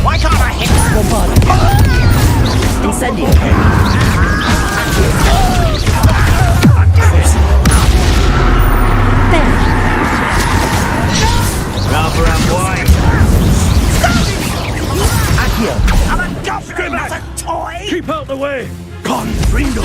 Why can't I hit Bombarder? Incendio. Rubber and white. Accio. I'm a goblin, not a toy. Keep out the way! Confringo.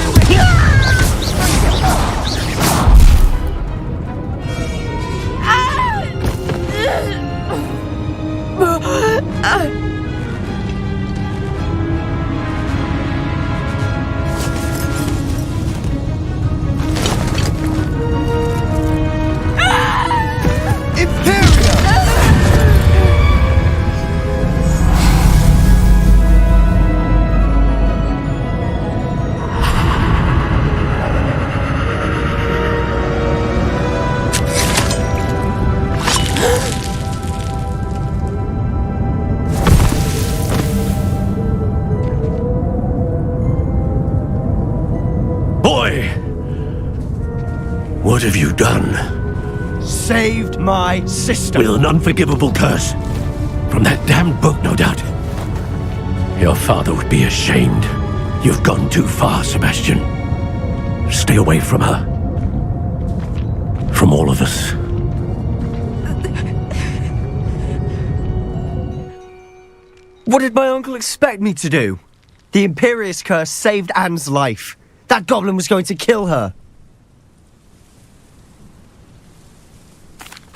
Boy! What have you done? Saved my sister. With an unforgivable curse. From that damned book, no doubt. Your father would be ashamed. You've gone too far, Sebastian. Stay away from her. From all of us. What did my uncle expect me to do? The Imperious curse saved Anne's life. That goblin was going to kill her.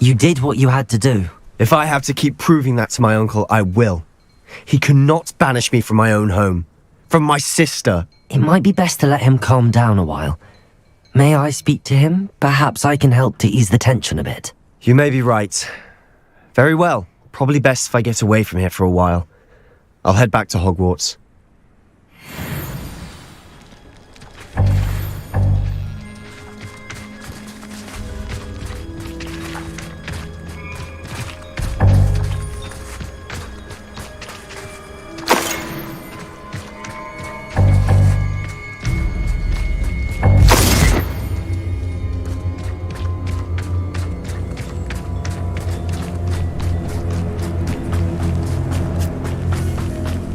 You did what you had to do. If I have to keep proving that to my uncle, I will. He cannot banish me from my own home. From my sister. It might be best to let him calm down a while. May I speak to him? Perhaps I can help to ease the tension a bit. You may be right. Very well. Probably best if I get away from here for a while. I'll head back to Hogwarts.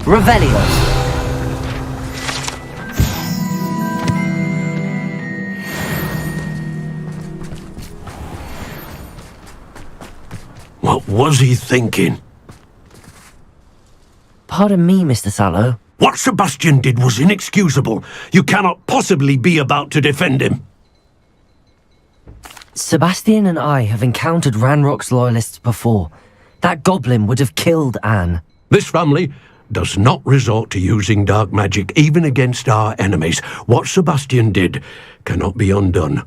Revelio. What was he thinking? Pardon me, Mr. Sallow. What Sebastian did was inexcusable. You cannot possibly be about to defend him. Sebastian and I have encountered Ranrock's loyalists before. That goblin would have killed Anne. This family does not resort to using dark magic even against our enemies. What Sebastian did cannot be undone.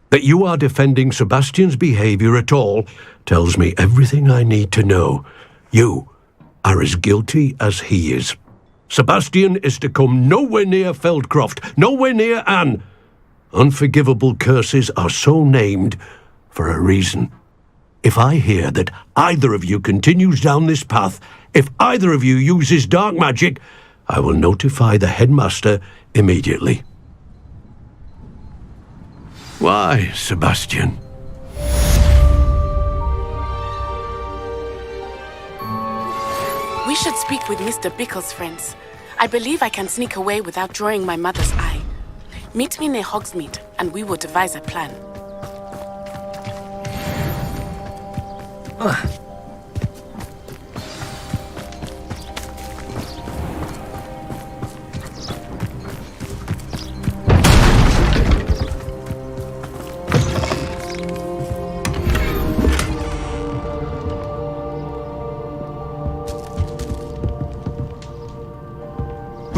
That you are defending Sebastian's behavior at all tells me everything I need to know. You are as guilty as he is. Sebastian is to come nowhere near Feldcroft, nowhere near Anne. Unforgivable curses are so named for a reason. If I hear that either of you continues down this path, if either of you uses dark magic, I will notify the headmaster immediately. Why, Sebastian? We should speak with Mr. Bickle's friends. I believe I can sneak away without drawing my mother's eye. Meet me near Hogsmeade, and we will devise a plan.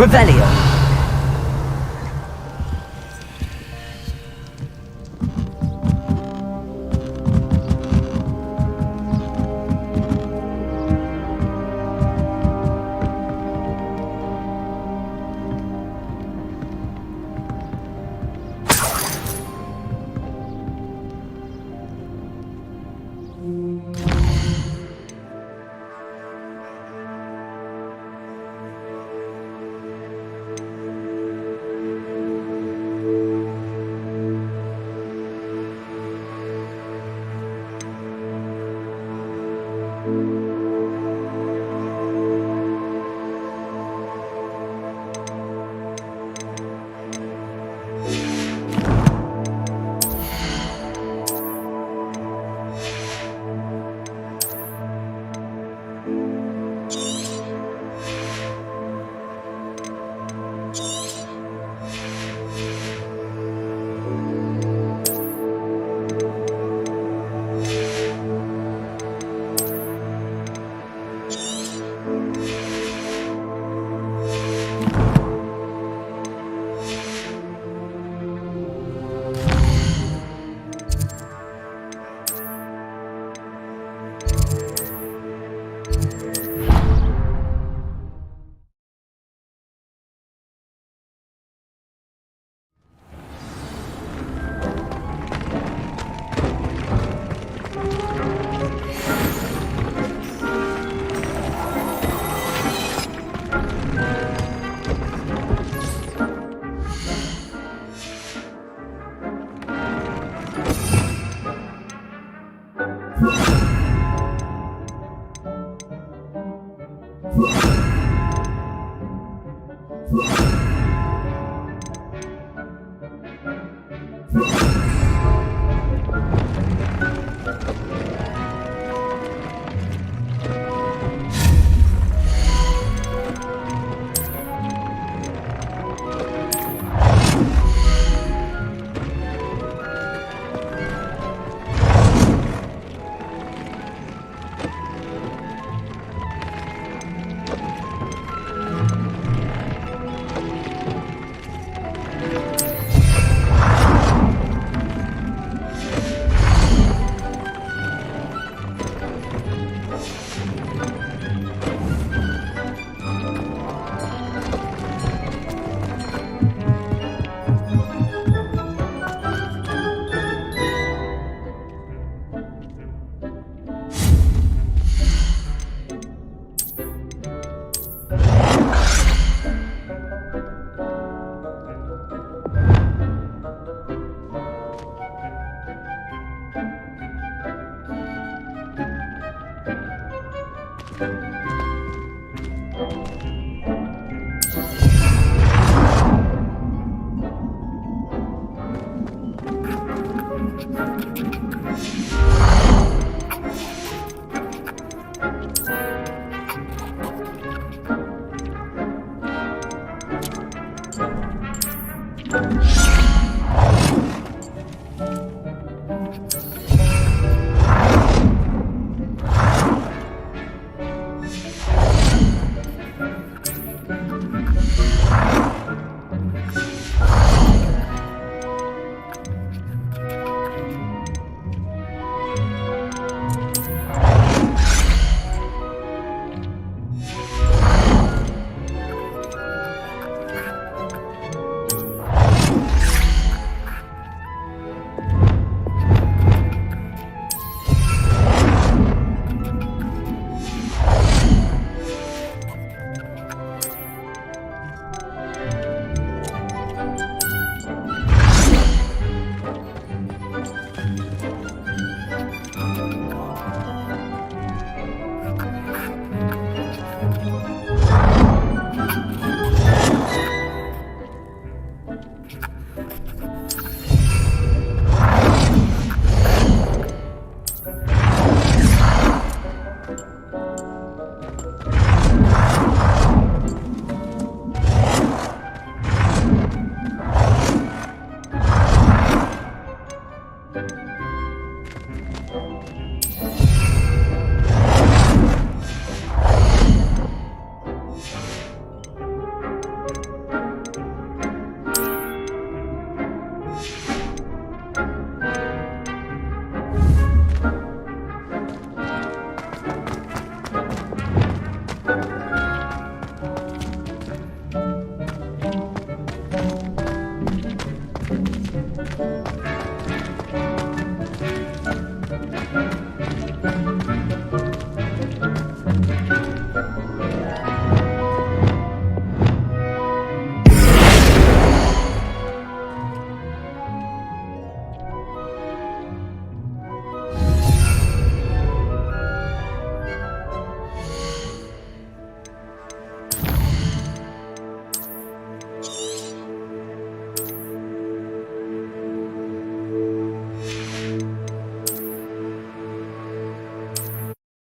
Revelio.